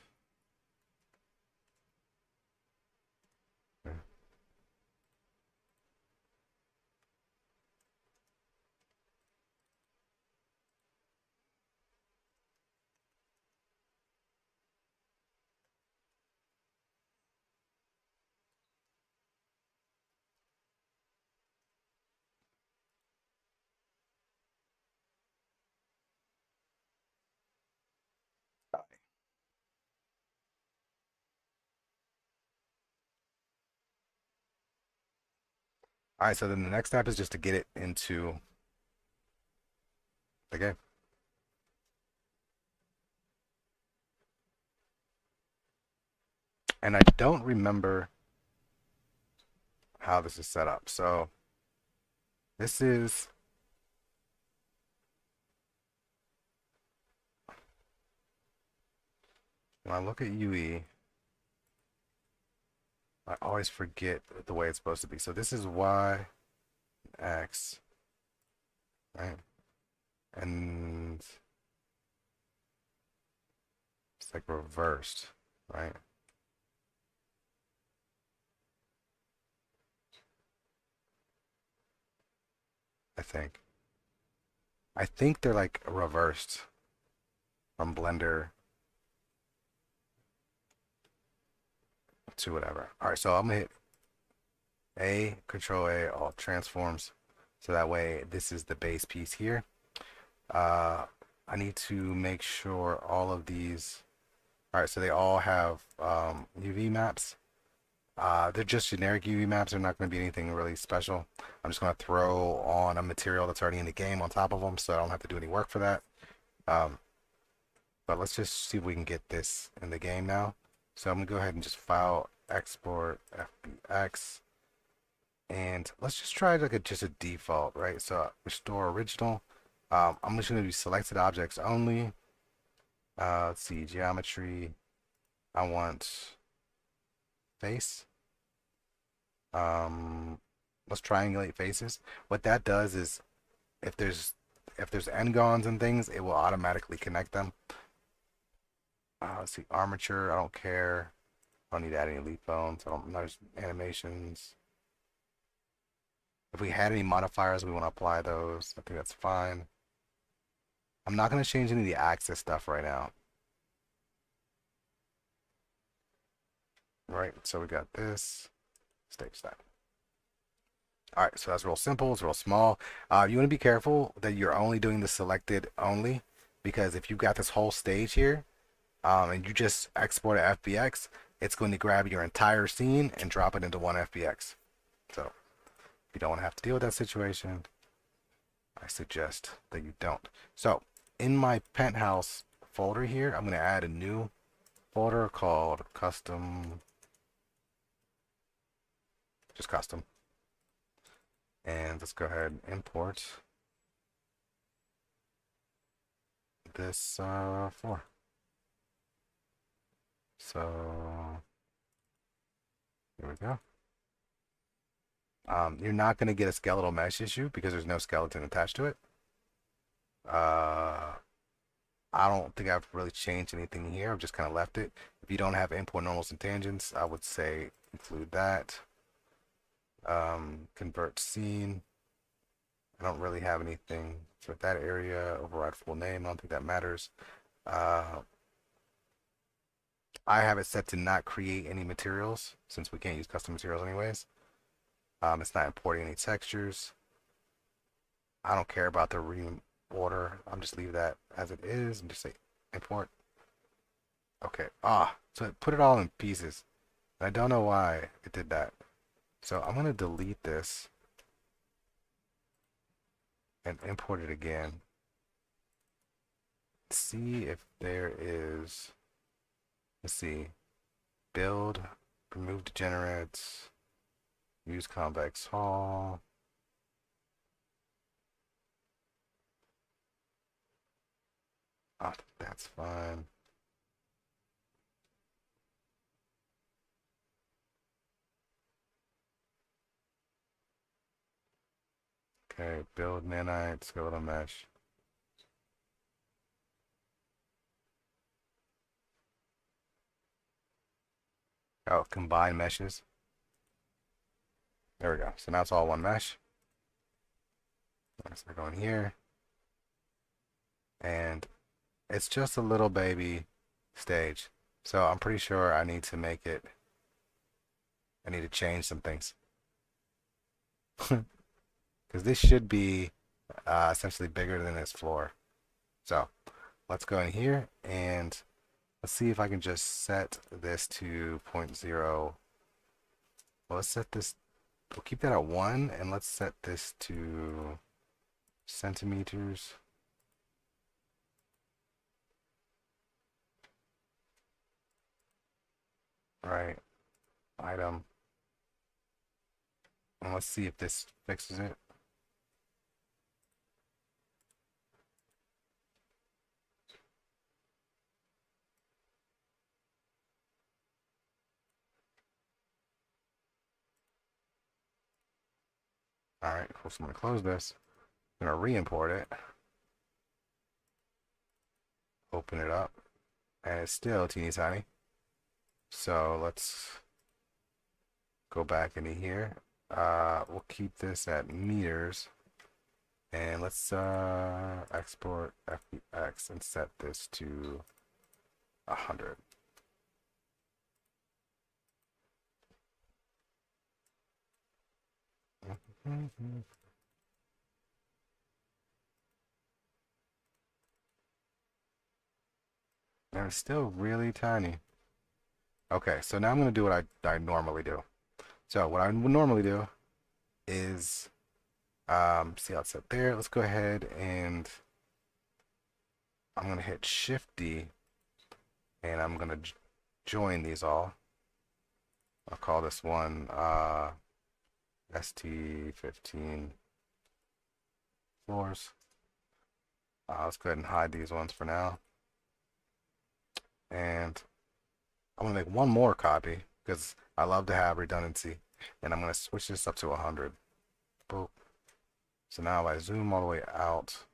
All right, so then the next step is just to get it into the game. And I don't remember how this is set up. So this is when I look at UE, I always forget the way it's supposed to be. So this is Y, X, right? And it's like reversed, right? I think. I think they're like reversed from Blender to whatever. All right, so I'm gonna hit A, Control A, all transforms. So that way, this is the base piece here. I need to make sure all of these. All right, so they all have UV maps. They're just generic UV maps. They're not going to be anything really special. I'm just going to throw on a material that's already in the game on top of them, so I don't have to do any work for that. Um, but let's just see if we can get this in the game now. So I'm going to go ahead and just file export FBX. And let's just try like just a default, right? So restore original. I'm just going to do selected objects only. Let's see, geometry. I want face. Let's triangulate faces. What that does is if there's n-gons and things, it will automatically connect them. Let's see, armature. I don't care. I don't need to add any leaf bones. I don't. There's animations. If we had any modifiers, we want to apply those. I think that's fine. I'm not going to change any of the axis stuff right now. Right, so we got this stage that. All right, so that's real simple. It's real small. You want to be careful that you're only doing the selected only, because if you've got this whole stage here, and you just export a FBX, it's going to grab your entire scene and drop it into one FBX. So if you don't want to have to deal with that situation, I suggest that you don't. So in my penthouse folder here, I'm going to add a new folder called custom, just custom. And let's go ahead and import this floor. So here we go. You're not going to get a skeletal mesh issue because there's no skeleton attached to it. Uh, I don't think I've really changed anything here. I've just kind of left it. If you don't have import normals and tangents, I would say include that. Convert scene. I don't really have anything for that area. Override full name. I don't think that matters. Uh, I have it set to not create any materials since we can't use custom materials anyways. It's not importing any textures. I don't care about the reorder. I'm just leave that as it is and just say import. Okay. So it put it all in pieces. I don't know why it did that. So I'm gonna delete this and import it again. See if there is. Let's see. Build, remove degenerates, use convex hull. That's fine. Okay, build nanite, skeletal mesh. Oh, combine meshes. There we go. So now it's all one mesh. So we're going here. And it's just a little baby stage. So I'm pretty sure I need to make it, I need to change some things. Because this should be essentially bigger than this floor. So let's go in here and let's see if I can just set this to 0.0. Well, let's set this, we'll keep that at 1 and let's set this to centimeters. Right, item. And let's see if this fixes it. All right, cool. So I'm gonna close this. I'm gonna re-import it. Open it up, and it's still teeny tiny. So let's go back into here. We'll keep this at meters, and let's export FBX and set this to 100. And it's still really tiny. Okay, so now I'm gonna do what I normally do. So what I would normally do is see how it's set there. Let's go ahead and I'm gonna hit Shift D and I'm gonna join these all. I'll call this one ST15 floors. Let's go ahead and hide these ones for now. And I'm gonna make one more copy because I love to have redundancy. And I'm gonna switch this up to 100. Boop. So now if I zoom all the way out,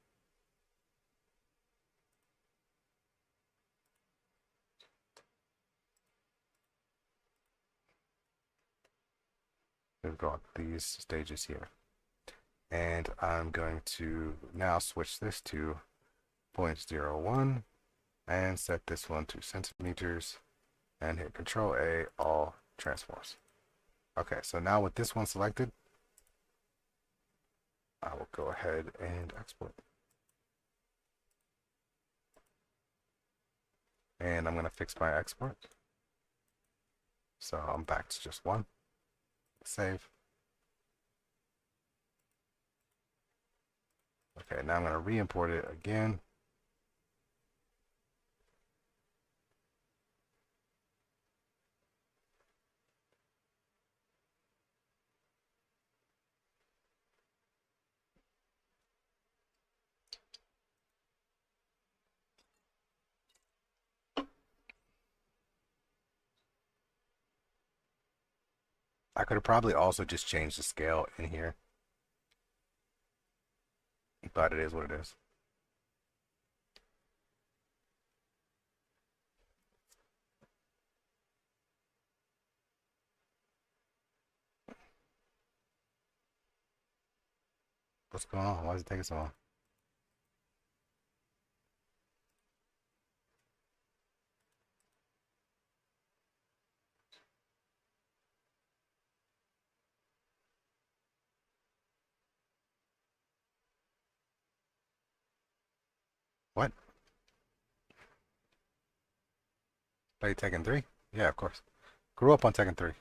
we've got these stages here. And I'm going to now switch this to 0.01 and set this one to centimeters and hit Control A, all transforms. Okay, so now with this one selected, I will go ahead and export. And I'm going to fix my export. So I'm back to just one. Save. Okay, now I'm going to re-import it again. I could have probably also just changed the scale in here, but it is what it is. What's going on? Why is it taking so long? What? Play Tekken 3? Yeah, of course. Grew up on Tekken 3.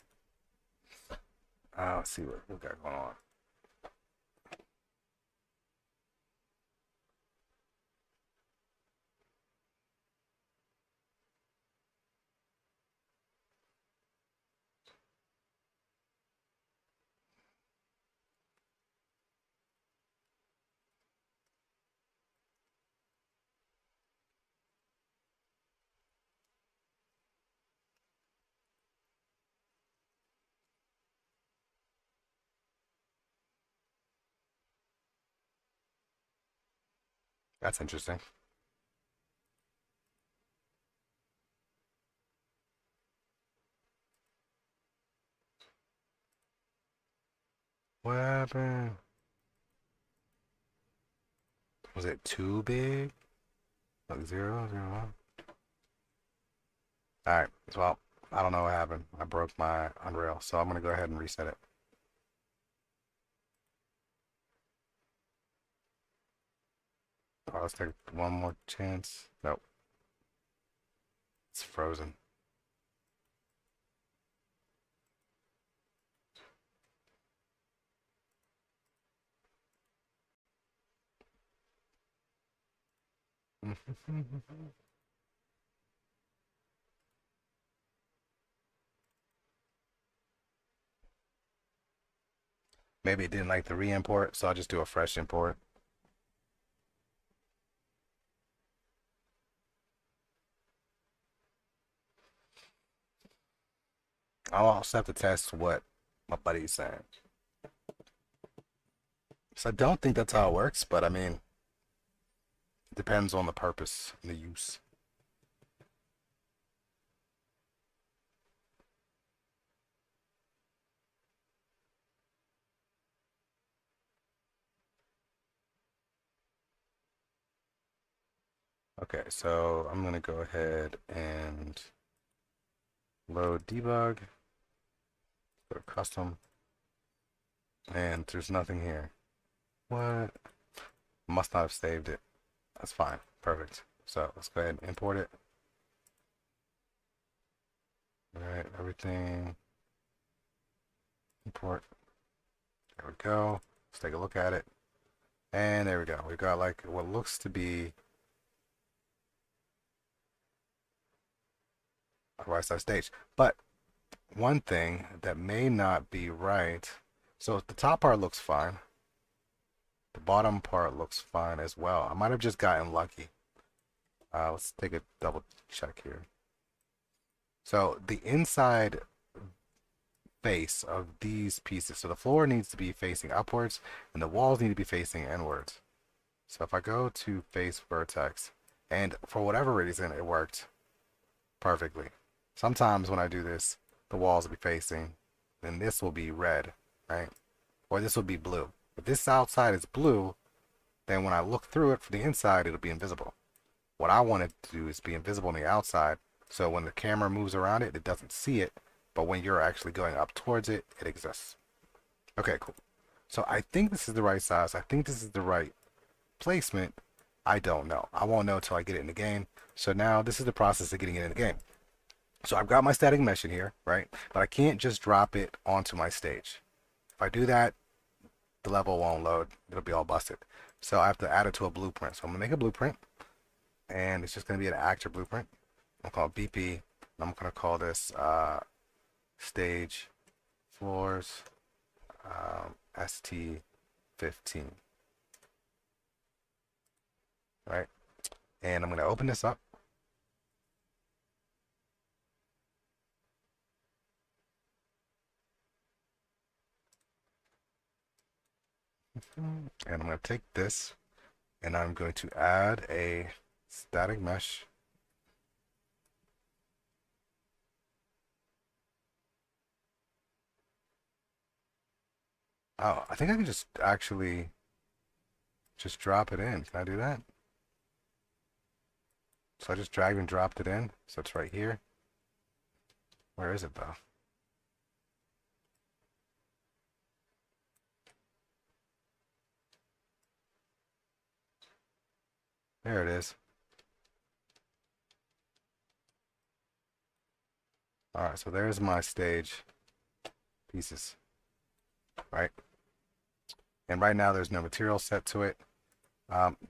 Let's see what we got going on. That's interesting. What happened? Was it too big? Like 0, 0, 1? Alright, well, I don't know what happened. I broke my Unreal, so I'm going to go ahead and reset it. Oh, let's take one more chance. Nope, it's frozen. Maybe it didn't like the re-import, so I'll just do a fresh import. I'll also have to test what my buddy's saying. So I don't think that's how it works, but I mean, it depends on the purpose and the use. Okay, so I'm gonna go ahead and load debug, go to custom, and there's nothing here. What? Must not have saved it. That's fine. Perfect. So let's go ahead and import it. All right, everything. Import. There we go. Let's take a look at it. And there we go. We've got like what looks to be a right side stage. But one thing that may not be right. So the top part looks fine. The bottom part looks fine as well. I might have just gotten lucky. Let's take a double check here. So the inside face of these pieces, so the floor needs to be facing upwards and the walls need to be facing inwards. So if I go to face vertex, and for whatever reason it worked perfectly. Sometimes when I do this, the walls will be facing, then this will be red, right? Or this will be blue. If this outside is blue, then when I look through it from the inside, it'll be invisible. What I want it to do is be invisible on the outside, so when the camera moves around it, it doesn't see it, but when you're actually going up towards it, it exists. Okay, cool. So I think this is the right size. I think this is the right placement. I don't know. I won't know until I get it in the game. So now this is the process of getting it in the game. So I've got my static mesh in here, right? But I can't just drop it onto my stage. If I do that, the level won't load. It'll be all busted. So I have to add it to a blueprint. So I'm gonna make a blueprint, and it's just gonna be an actor blueprint. I'm gonna call it BP. And I'm gonna call this stage floors ST15. Right? And I'm gonna open this up. And I'm going to take this and I'm going to add a static mesh. Oh, I think I can just actually just drop it in. Can I do that? So I just dragged and dropped it in. So it's right here. Where is it though? There it is. All right, so there's my stage pieces, right? And right now there's no material set to it.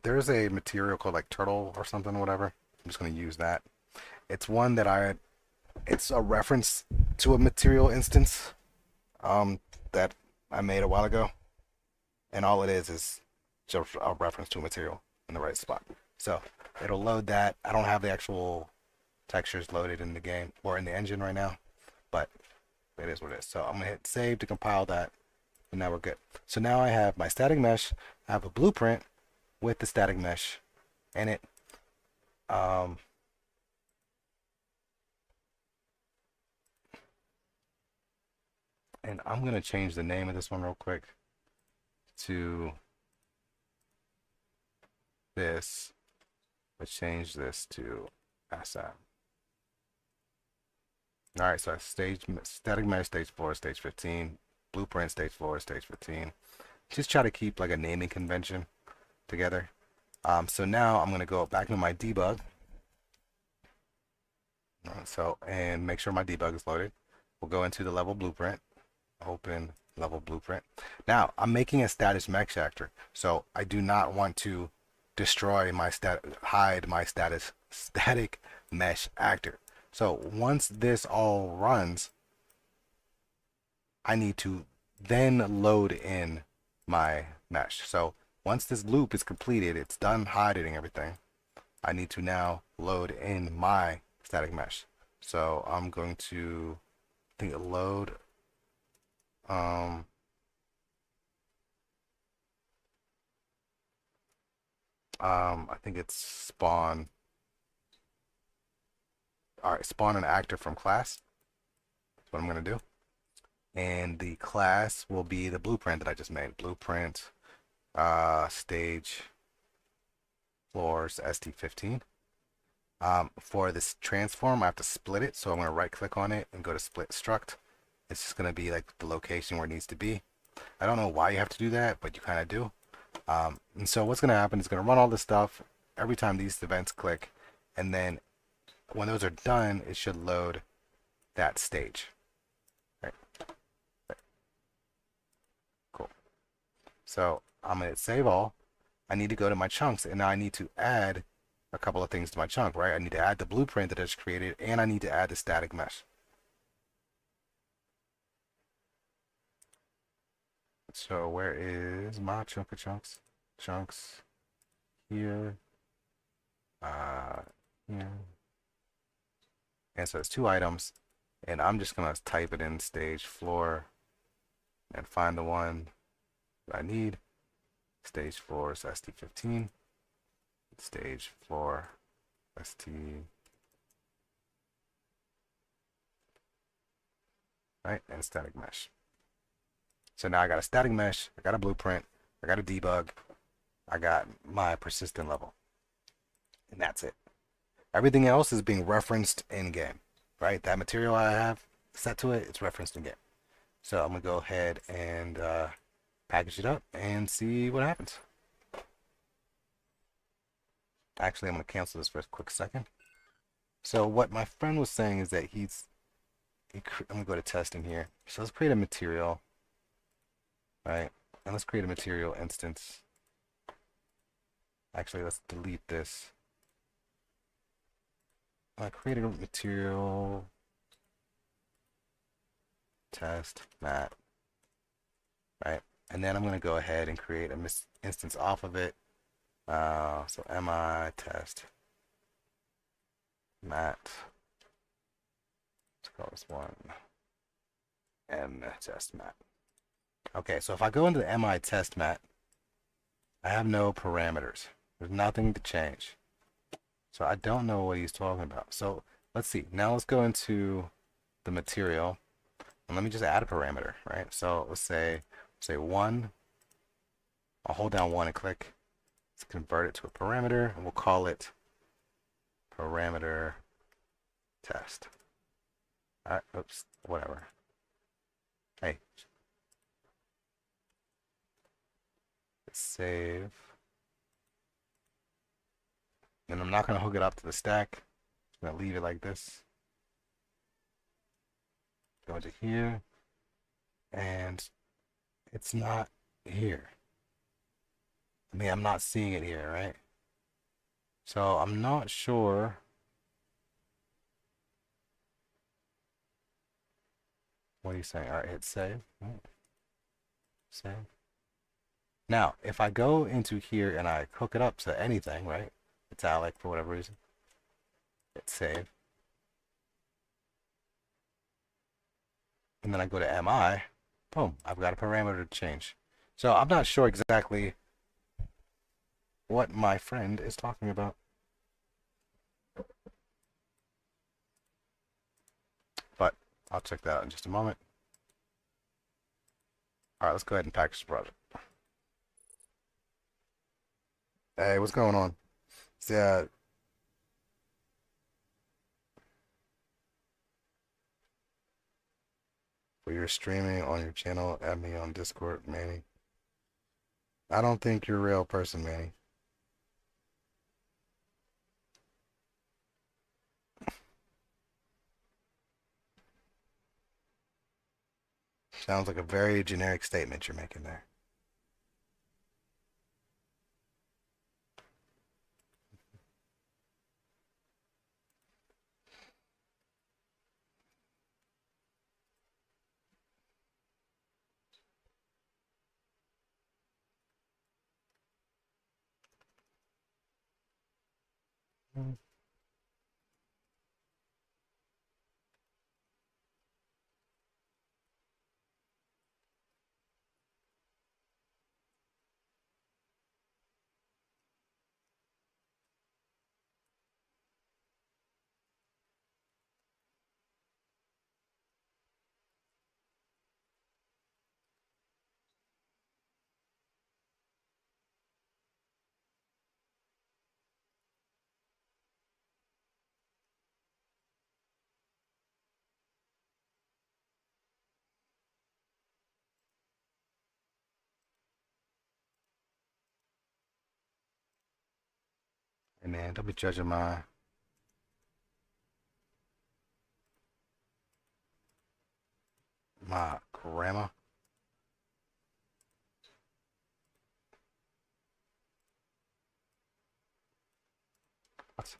There's a material called like turtle or something, whatever. I'm just going to use that. It's one that it's a reference to a material instance that I made a while ago. And all it is just a reference to a material in the right spot. So it'll load that. I don't have the actual textures loaded in the game or in the engine right now, but it is what it is. So I'm gonna hit save to compile that, and now we're good. So now I have my static mesh. I have a blueprint with the static mesh in it. Um, and I'm gonna change the name of this one real quick to this. Let's change this to SM. All right, so static mesh stage 4, stage 15, blueprint stage 4, stage 15. Just try to keep like a naming convention together. So now I'm gonna go back into my debug. So and make sure my debug is loaded. We'll go into the level blueprint. Open level blueprint. Now I'm making a static mesh actor, so I do not want to destroy my hide my static mesh actor. So once this all runs, I need to then load in my mesh. So once this loop is completed, it's done hiding everything. I need to now load in my static mesh. So I'm going to load I think it's spawn. All right, spawn an actor from class. That's what I'm gonna do. And the class will be the blueprint that I just made. Blueprint, stage, floors, ST15. For this transform, I have to split it, so I'm gonna right click on it and go to split struct. It's just gonna be like the location where it needs to be. I don't know why you have to do that, but you kind of do. And so what's gonna happen is gonna run all this stuff every time these events click, and then when those are done, it should load that stage. Right. Cool. So I'm gonna save all. I need to go to my chunks, and now I need to add a couple of things to my chunk, right? I need to add the blueprint that I just created, and I need to add the static mesh. So where is my chunk of chunks? Chunks here, here. And so it's 2 items, and I'm just gonna type it in stage floor and find the one that I need. Stage floor is ST15. Stage floor ST. Right, and static mesh. So now I got a static mesh, I got a blueprint, I got a debug, I got my persistent level. And that's it. Everything else is being referenced in game, right? That material I have set to it, it's referenced in game. So I'm gonna go ahead and package it up and see what happens. Actually, I'm gonna cancel this for a quick second. So what my friend was saying is that I'm gonna go to testing here. So let's create a material, right? And let's create a material instance. Actually, let's delete this. I created a material test mat, right? And then I'm going to go ahead and create an instance off of it. So mi test mat. Let's call this one m test mat. Okay, so if I go into the mi test mat, I have no parameters. There's nothing to change. So I don't know what he's talking about. So let's see. Now let's go into the material and let me just add a parameter, right? So let's say one. I'll hold down one and click. Let's convert it to a parameter and we'll call it parameter test. All right, oops, whatever. Hey, save. And I'm not going to hook it up to the stack. I'm going to leave it like this. Go to here. And it's not here. I mean, I'm not seeing it here, right? So I'm not sure. What are you saying? All right, hit save. Right. Save. Now, if I go into here and I hook it up to anything, right? Italic for whatever reason. Hit save. And then I go to MI. Boom, I've got a parameter to change. So I'm not sure exactly what my friend is talking about. But I'll check that out in just a moment. All right, let's go ahead and package the project. Hey, what's going on? Yeah, for your streaming on your channel, add me on Discord, Manny. I don't think you're a real person, Manny. Sounds like a very generic statement you're making there. Hey man, don't be judging my grandma. What?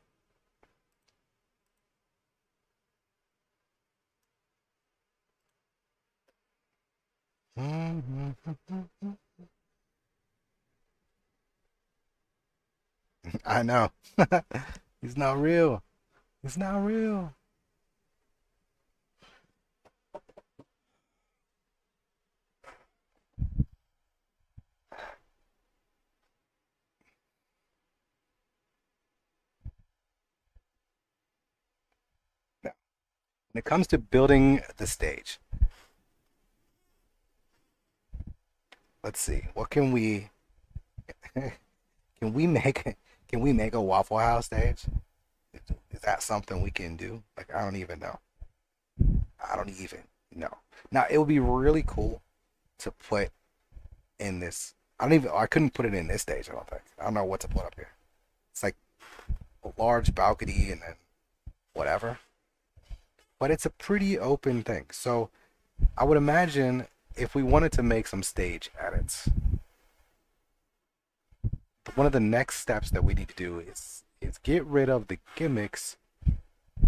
I know. He's not real. He's not real. Now, when it comes to building the stage, let's see. What can we can we make can we make a Waffle House stage? Is that something we can do? Like I don't even know. I don't even know. Now it would be really cool to put in this. I couldn't put it in this stage, I don't think. I don't know what to put up here. It's like a large balcony and then whatever. But it's a pretty open thing. So I would imagine if we wanted to make some stage edits, one of the next steps that we need to do is get rid of the gimmicks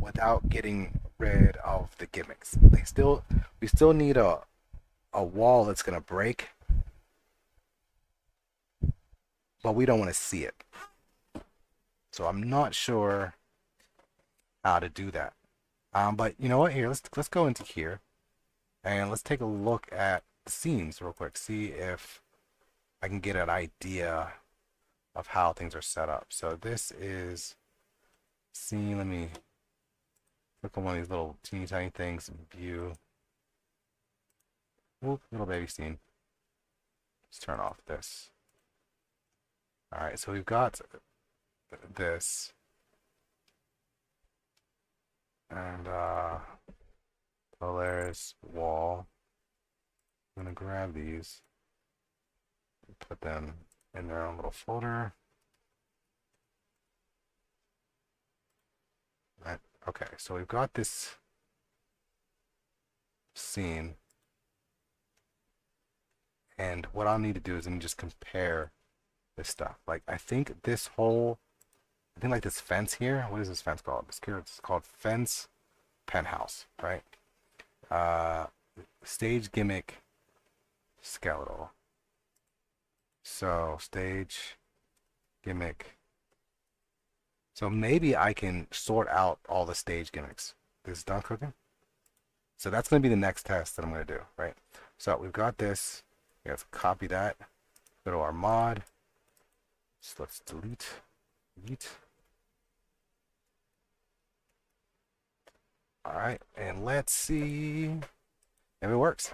without getting rid of the gimmicks. We still need a wall that's gonna break, but we don't want to see it. So I'm not sure how to do that. But you know what? Here, let's go into here and let's take a look at the scenes real quick. See if I can get an idea of how things are set up. So this is scene. Let me click on one of these little teeny tiny things. View. Whoop, little baby scene. Let's turn off this. All right, so we've got this, and Polaris wall. I'm gonna grab these, put them in their own little folder. Right. Okay, so we've got this scene, and what I'll need to do is just compare this stuff. Like I think this whole, I think like this fence here. What is this fence called? It's called fence penthouse, right? Stage gimmick skeletal. So stage gimmick. So maybe I can sort out all the stage gimmicks. This is done cooking. So that's going to be the next test that I'm going to do, right? So we've got this. Let's copy that. Go to our mod. So let's delete. All right, and let's see if it works.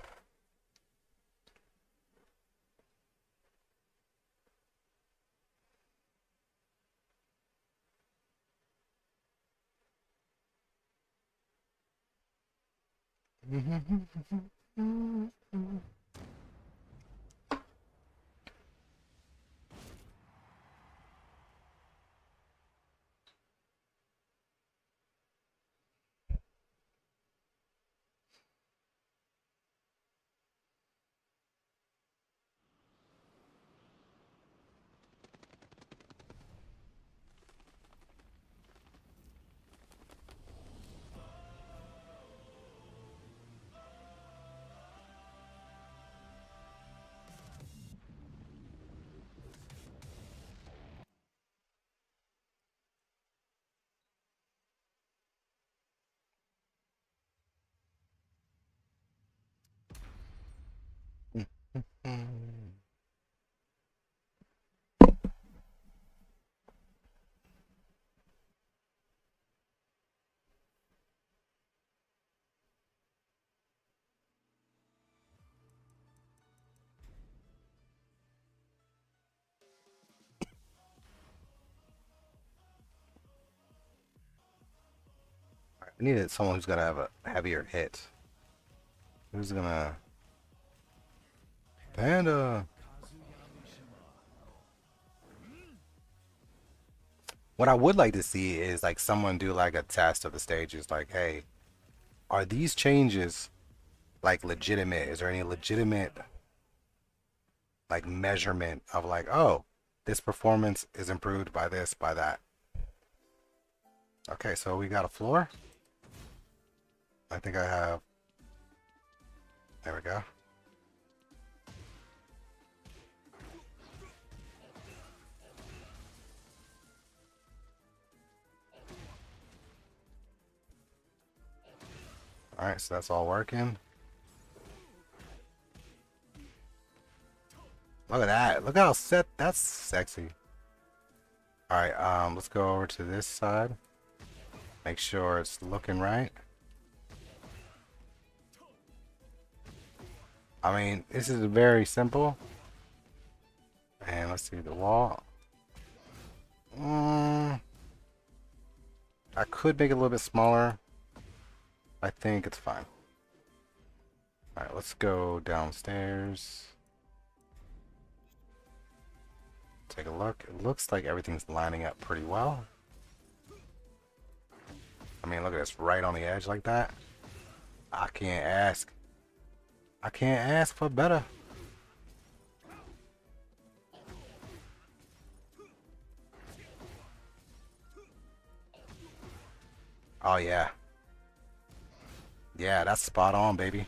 I needed someone who's gonna have a heavier hit. Who's gonna Panda? What I would like to see is like someone do like a test of the stages. Like, hey, are these changes like legitimate? Is there any legitimate like measurement of like, oh, this performance is improved by this, by that? Okay, so we got a floor. I think I have. There we go. All right, so that's all working. Look at that. Look how set. That's sexy. All right, let's go over to this side. Make sure it's looking right. I mean, this is very simple. And let's see the wall. I could make it a little bit smaller. I think it's fine. All right, let's go downstairs. Take a look. It looks like everything's lining up pretty well. I mean, look at this, right on the edge like that. I can't ask. I can't ask for better. Oh yeah. Yeah, that's spot on, baby.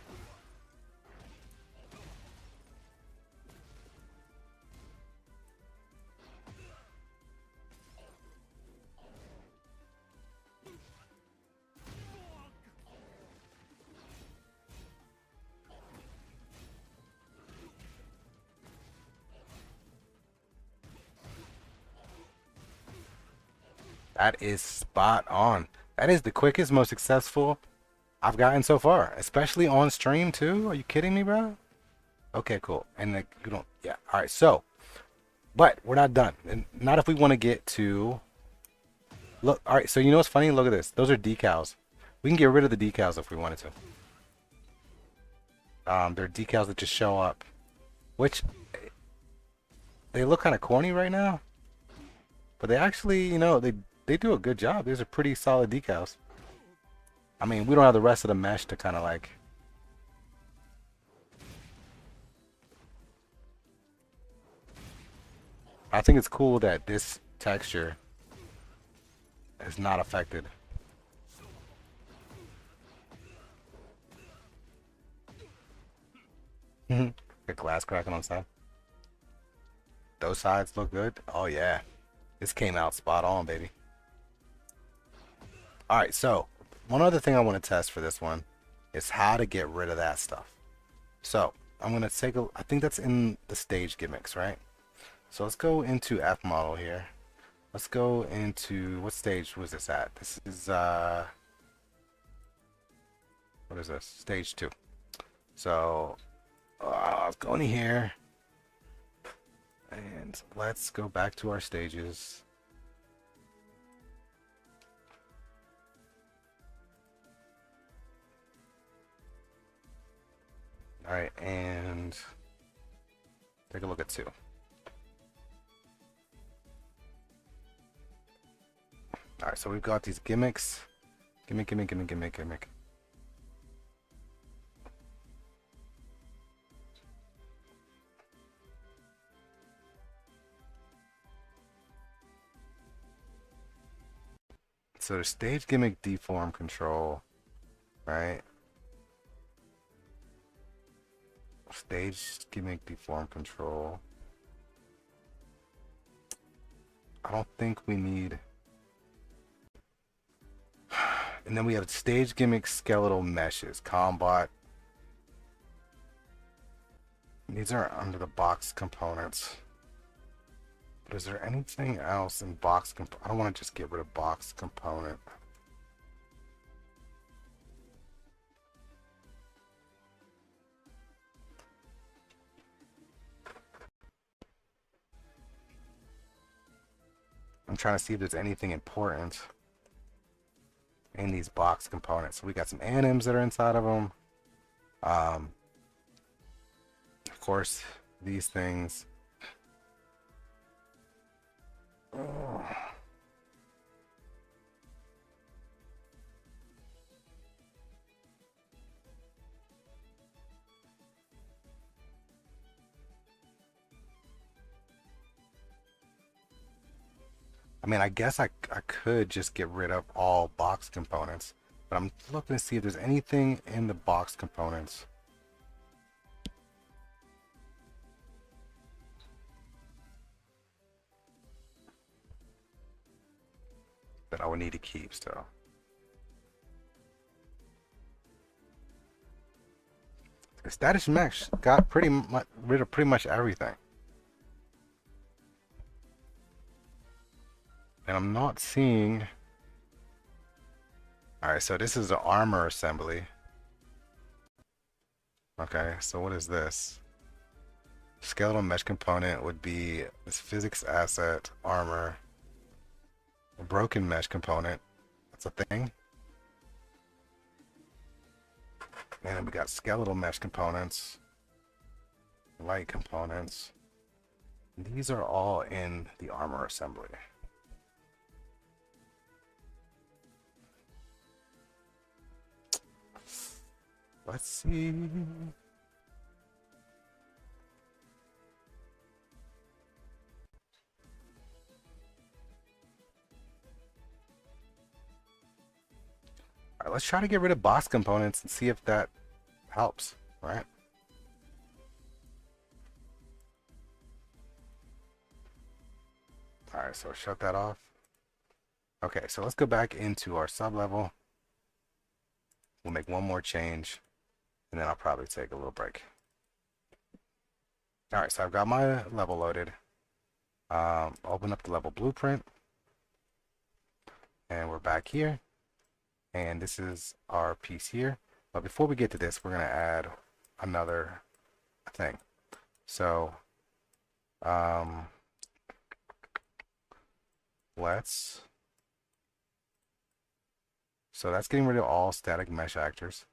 That is spot on. That is the quickest, most successful I've gotten so far, especially on stream too. Are you kidding me, bro? Okay, cool. And like, you don't, yeah. All right, so, but we're not done. And not if we want to get to, look, all right, so you know what's funny? Look at this. Those are decals. We can get rid of the decals if we wanted to. They're decals that just show up, which they look kind of corny right now, but they actually, they do a good job. These are pretty solid decals. I mean, we don't have the rest of the mesh to kind of like. I think it's cool that this texture is not affected. Got glass cracking on the side. Those sides look good. Oh yeah, this came out spot on, baby. All right, so one other thing I want to test for this one is how to get rid of that stuff. So I'm gonna take a. I think that's in the stage gimmicks, right? So let's go into F model here. Let's go into, what stage was this at? This is what is this? Stage 2. So let's go in here and let's go back to our stages. All right, and take a look at 2. All right, so we've got these gimmicks. Gimmick. So the stage gimmick deform control, right? Stage gimmick deform control. I don't think we need. And then we have stage gimmick skeletal meshes, combat. These are under the box components. But is there anything else in box I don't want to just get rid of box component. I'm trying to see if there's anything important in these box components. So we got some anims that are inside of them. Of course, these things. Oh. I mean, I guess I could just get rid of all box components, but I'm looking to see if there's anything in the box components that I would need to keep still. The status mesh got pretty much rid of pretty much everything. And I'm not seeing. Alright, so this is the armor assembly. Okay, so what is this? Skeletal mesh component would be this physics asset, armor. A broken mesh component. That's a thing. And then we got skeletal mesh components. Light components. These are all in the armor assembly. Let's see. All right, let's try to get rid of box components and see if that helps, right? All right, so shut that off. Okay, so let's go back into our sub level. We'll make one more change, and then I'll probably take a little break. All right, so I've got my level loaded. Open up the level blueprint. And we're back here. And this is our piece here. But before we get to this, we're going to add another thing. So so that's getting rid of all static mesh actors.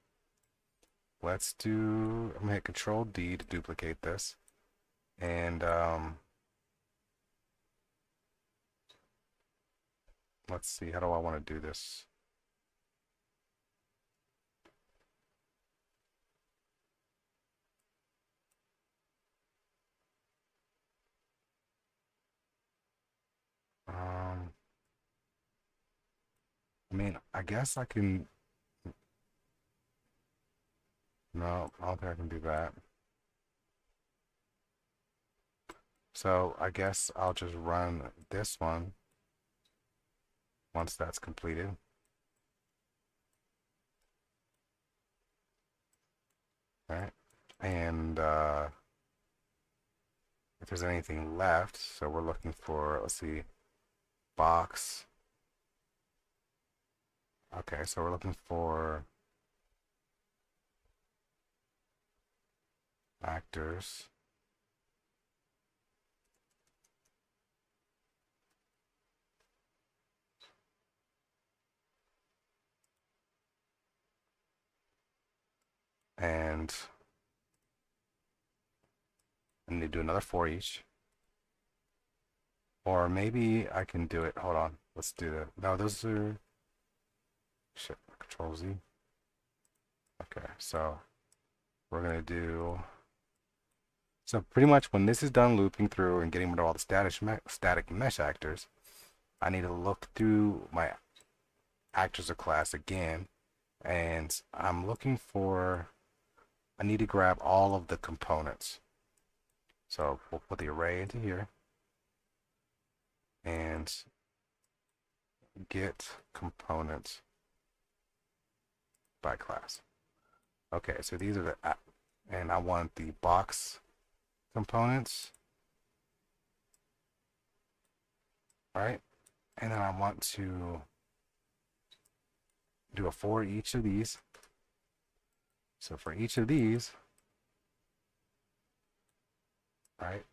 Let's do, I'm going to hit Control D to duplicate this. And let's see, how do I want to do this? I mean, I guess I can, no, I don't think I can do that. So I guess I'll just run this one once that's completed. All right. And if there's anything left, so we're looking for, let's see, box. Okay, so we're looking for actors. And I need to do another for each. Or maybe I can do it. Hold on. Let's do that. No, those are. Shit. Control Z. Okay, so we're going to do. So pretty much when this is done looping through and getting rid of all the static mesh actors, I need to look through my actors of class again. And I'm looking for. I need to grab all of the components. So we'll put the array into here. And get components by class. Okay, so these are the, and I want the box components, right? And then I want to do a for each of these. So for each of these, right?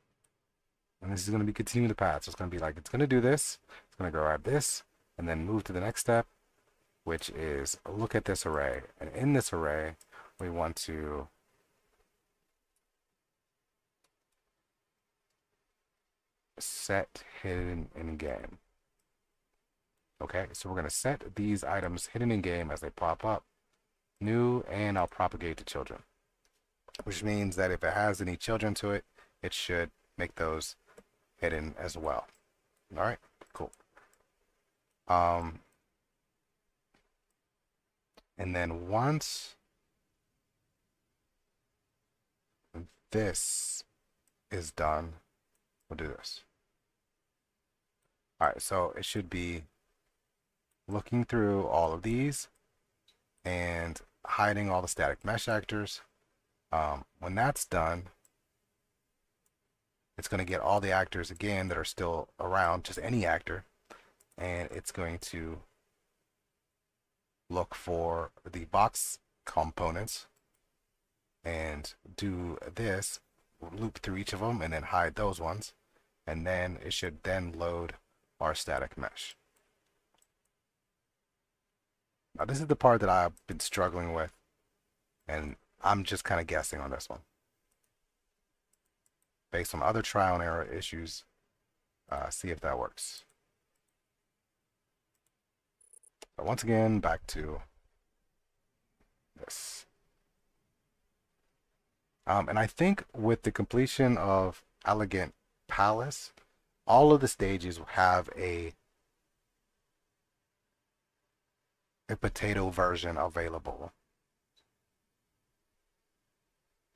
And this is going to be continuing the path. So it's going to be like, it's going to do this, it's going to grab this, and then move to the next step, which is look at this array. And in this array, we want to set hidden in game. Okay, so we're going to set these items hidden in game as they pop up, new, and I'll propagate to children, which means that if it has any children to it, it should make those hidden as well. All right, cool. And then once this is done, we'll do this. All right, so it should be looking through all of these and hiding all the static mesh actors. When that's done, it's going to get all the actors again that are still around, just any actor, and it's going to look for the box components and do this, loop through each of them and then hide those ones, and then it should then load our static mesh. Now this is the part that I've been struggling with, and I'm just kind of guessing on this one based on other trial and error issues. See if that works. But once again, back to this. And I think with the completion of Elegant Palace, all of the stages have a potato version available.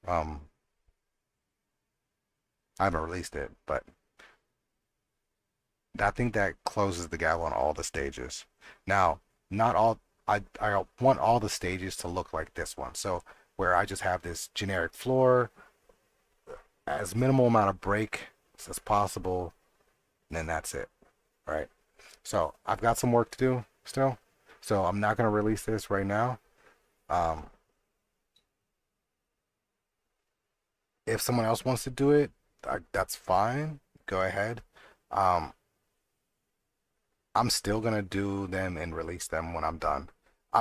I haven't released it, but I think that closes the gap on all the stages. Now, not all, I want all the stages to look like this one. So where I just have this generic floor, as minimal amount of break as possible, and then that's it. All right. So I've got some work to do. still. So I'm not gonna release this right now. Um, if someone else wants to do it, that's fine. Go ahead. Um, I'm still gonna do them and release them when I'm done.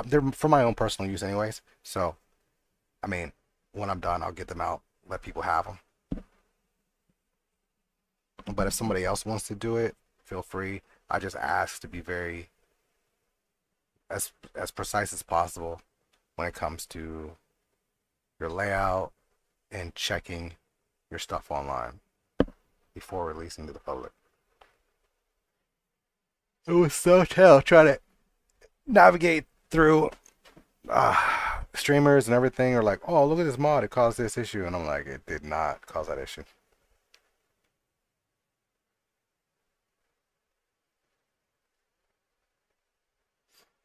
They're for my own personal use, anyways. So, I mean, when I'm done, I'll get them out, let people have them. But if somebody else wants to do it, feel free. I just ask to be very as precise as possible when it comes to your layout and checking your stuff online before releasing to the public. It was so tough trying to navigate through streamers and everything are like, oh, look at this mod, it caused this issue. And I'm like, it did not cause that issue.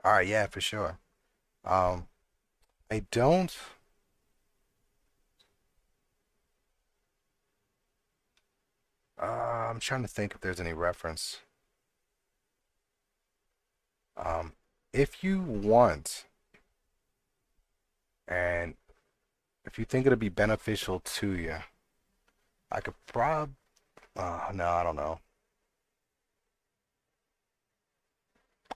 All right, yeah, for sure. Um, I don't. I'm trying to think if there's any reference. Um, if you want, and if you think it'll be beneficial to you, I could no, I don't know.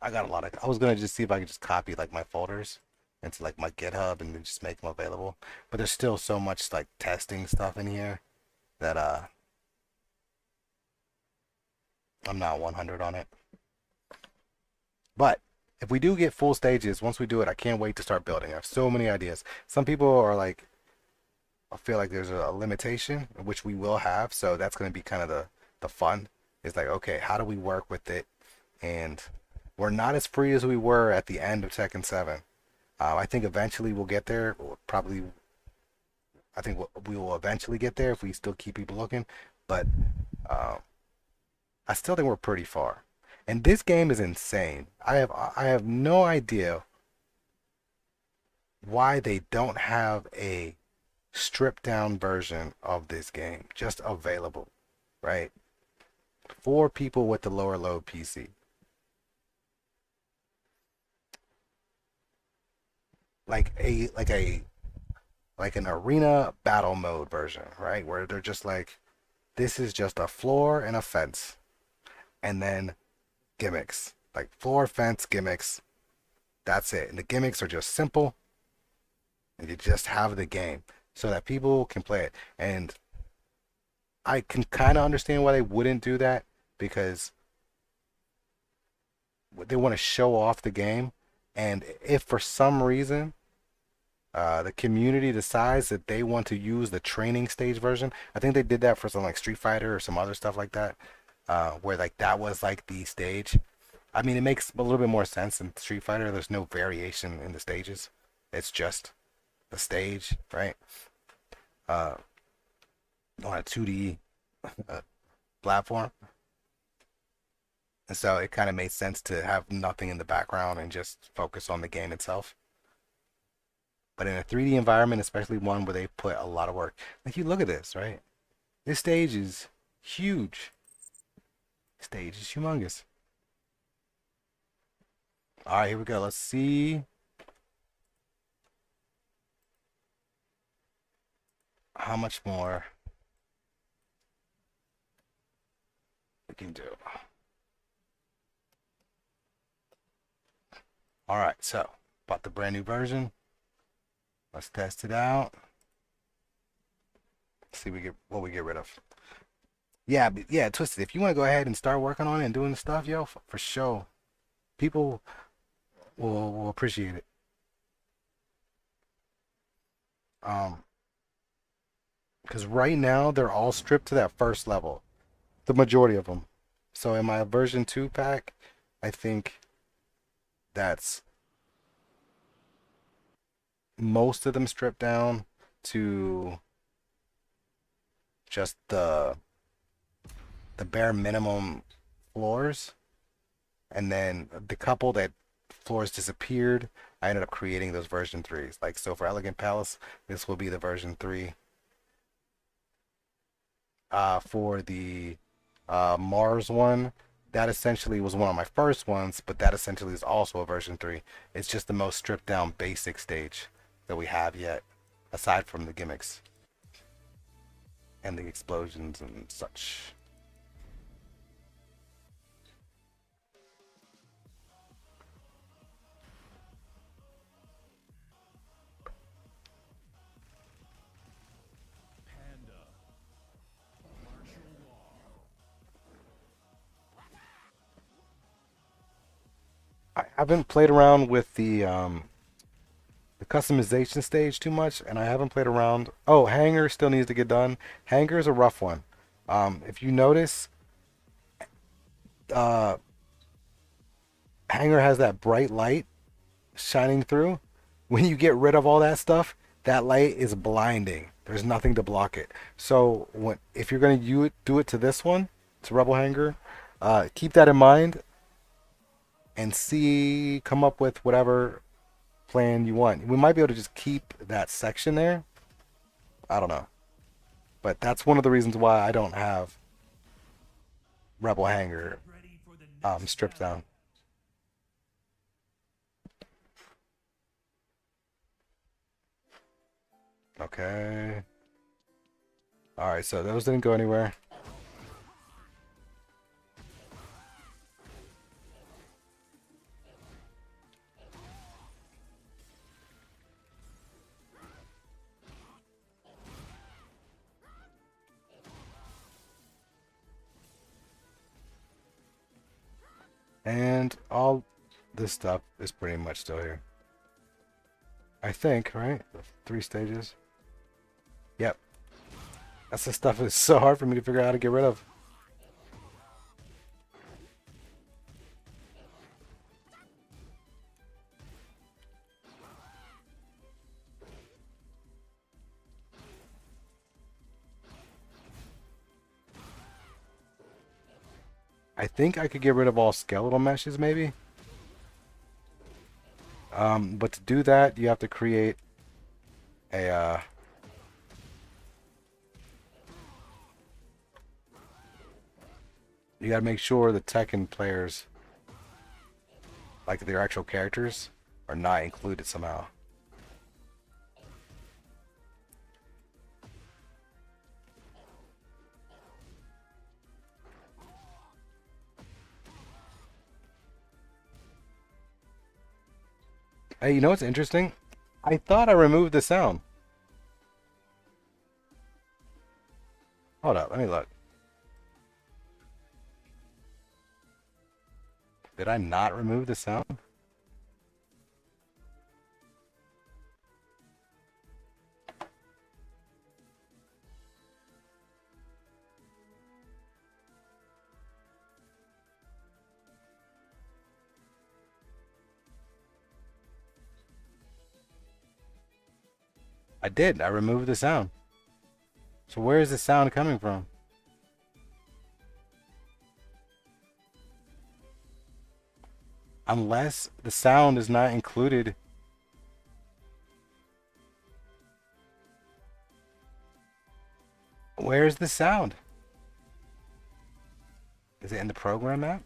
I got a lot of. I was gonna just see if I could just copy like my folders into like my GitHub and then just make them available. But there's still so much like testing stuff in here that I'm not 100 on it. But if we do get full stages, once we do it, I can't wait to start building. I have so many ideas. Some people are like, I feel like there's a limitation, which we will have. So that's going to be kind of the fun. It's like, okay, how do we work with it? And we're not as free as we were at the end of Tekken 7. I think eventually we'll get there. Probably, I think we will eventually get there if we still keep people looking. But uh, I still think we're pretty far. And this game is insane. I have no idea why they don't have a stripped down version of this game just available, right? For people with the lower load PC. Like a like an arena battle mode version, right? Where they're just like, this is just a floor and a fence. And then gimmicks. Like floor, fence, gimmicks. That's it. And the gimmicks are just simple. And you just have the game so that people can play it. And I can kind of understand why they wouldn't do that because they want to show off the game. And if for some reason the community decides that they want to use the training stage version, I think they did that for some like Street Fighter or some other stuff like that, where like that was like the stage. I mean, it makes a little bit more sense in Street Fighter. There's no variation in the stages. It's just the stage, right? Uh, on a 2D uh, platform. And so it kind of made sense to have nothing in the background and just focus on the game itself. But in a 3D environment, especially one where they put a lot of work, like you look at this, right? This stage is huge. Stage is humongous. All right, here we go. Let's see how much more we can do. All right, so bought the brand new version. Let's test it out. See what we get rid of. Yeah, yeah, Twisted. If you want to go ahead and start working on it and doing the stuff, yo, for sure, people will appreciate it. Um, because right now they're all stripped to that first level, the majority of them. So in my version 2 pack, I think that's most of them stripped down to just the bare minimum floors, and then the couple that floors disappeared, I ended up creating those version 3s. Like so for Elegant Palace, this will be the version 3. For the Mars one, that essentially was one of my first ones, but that essentially is also a version 3. It's just the most stripped down basic stage that we have yet, aside from the gimmicks and the explosions and such. Panda. Martial law. I haven't played around with the customization stage too much, and I haven't played around. Oh, Hanger still needs to get done. Hanger is a rough one. If you notice, uh, Hanger has that bright light shining through. When you get rid of all that stuff, that light is blinding. There's nothing to block it. So if you're gonna do it to this one, to Rebel Hanger, keep that in mind and come up with whatever plan you want. We might be able to just keep that section there. I don't know. But that's one of the reasons why I don't have Rebel Hanger Get ready for the next stripped battle. down. Okay. Alright, so those didn't go anywhere. And all this stuff is pretty much still here. I think, right? The 3 stages. Yep. That's the stuff that's so hard for me to figure out how to get rid of. I think I could get rid of all skeletal meshes, maybe. But to do that, you have to create a you gotta make sure the Tekken players, like their actual characters, are not included somehow. Hey, you know what's interesting? I thought I removed the sound. Hold up, let me look. Did I not remove the sound? I did. I removed the sound. So where is the sound coming from? Unless the sound is not included. Where's the sound? Is it in the program app?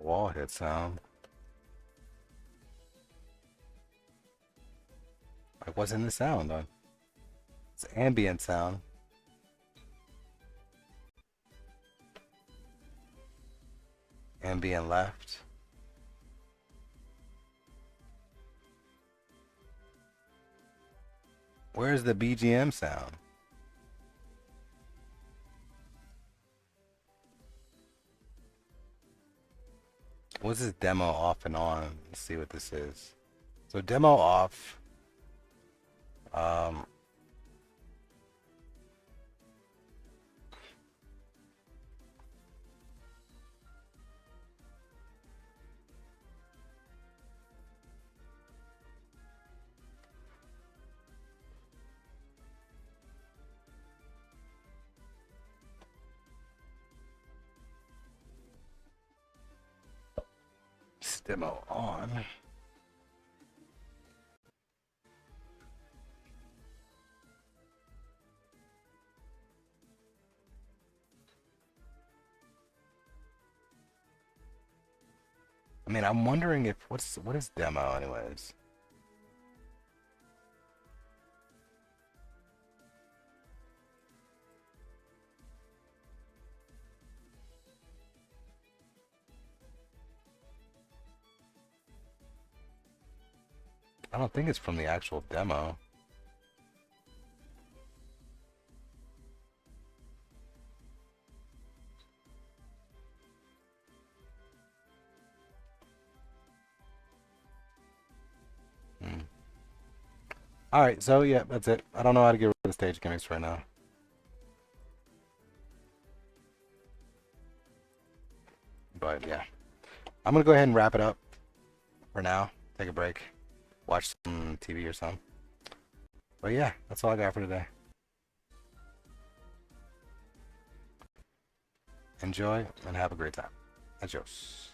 Wall hit sound. Like, what's in the sound then? It's ambient sound. Ambient left. Where's the BGM sound? What's this demo off and on? Let's see what this is. So demo off. Um, demo on. I mean, I'm wondering if what is demo anyways? I don't think it's from the actual demo. Hmm. All right, so yeah, that's it. I don't know how to get rid of the stage gimmicks right now. But yeah, I'm gonna go ahead and wrap it up for now. Take a break, watch some TV or something. But yeah, that's all I got for today. Enjoy and have a great time. Adios.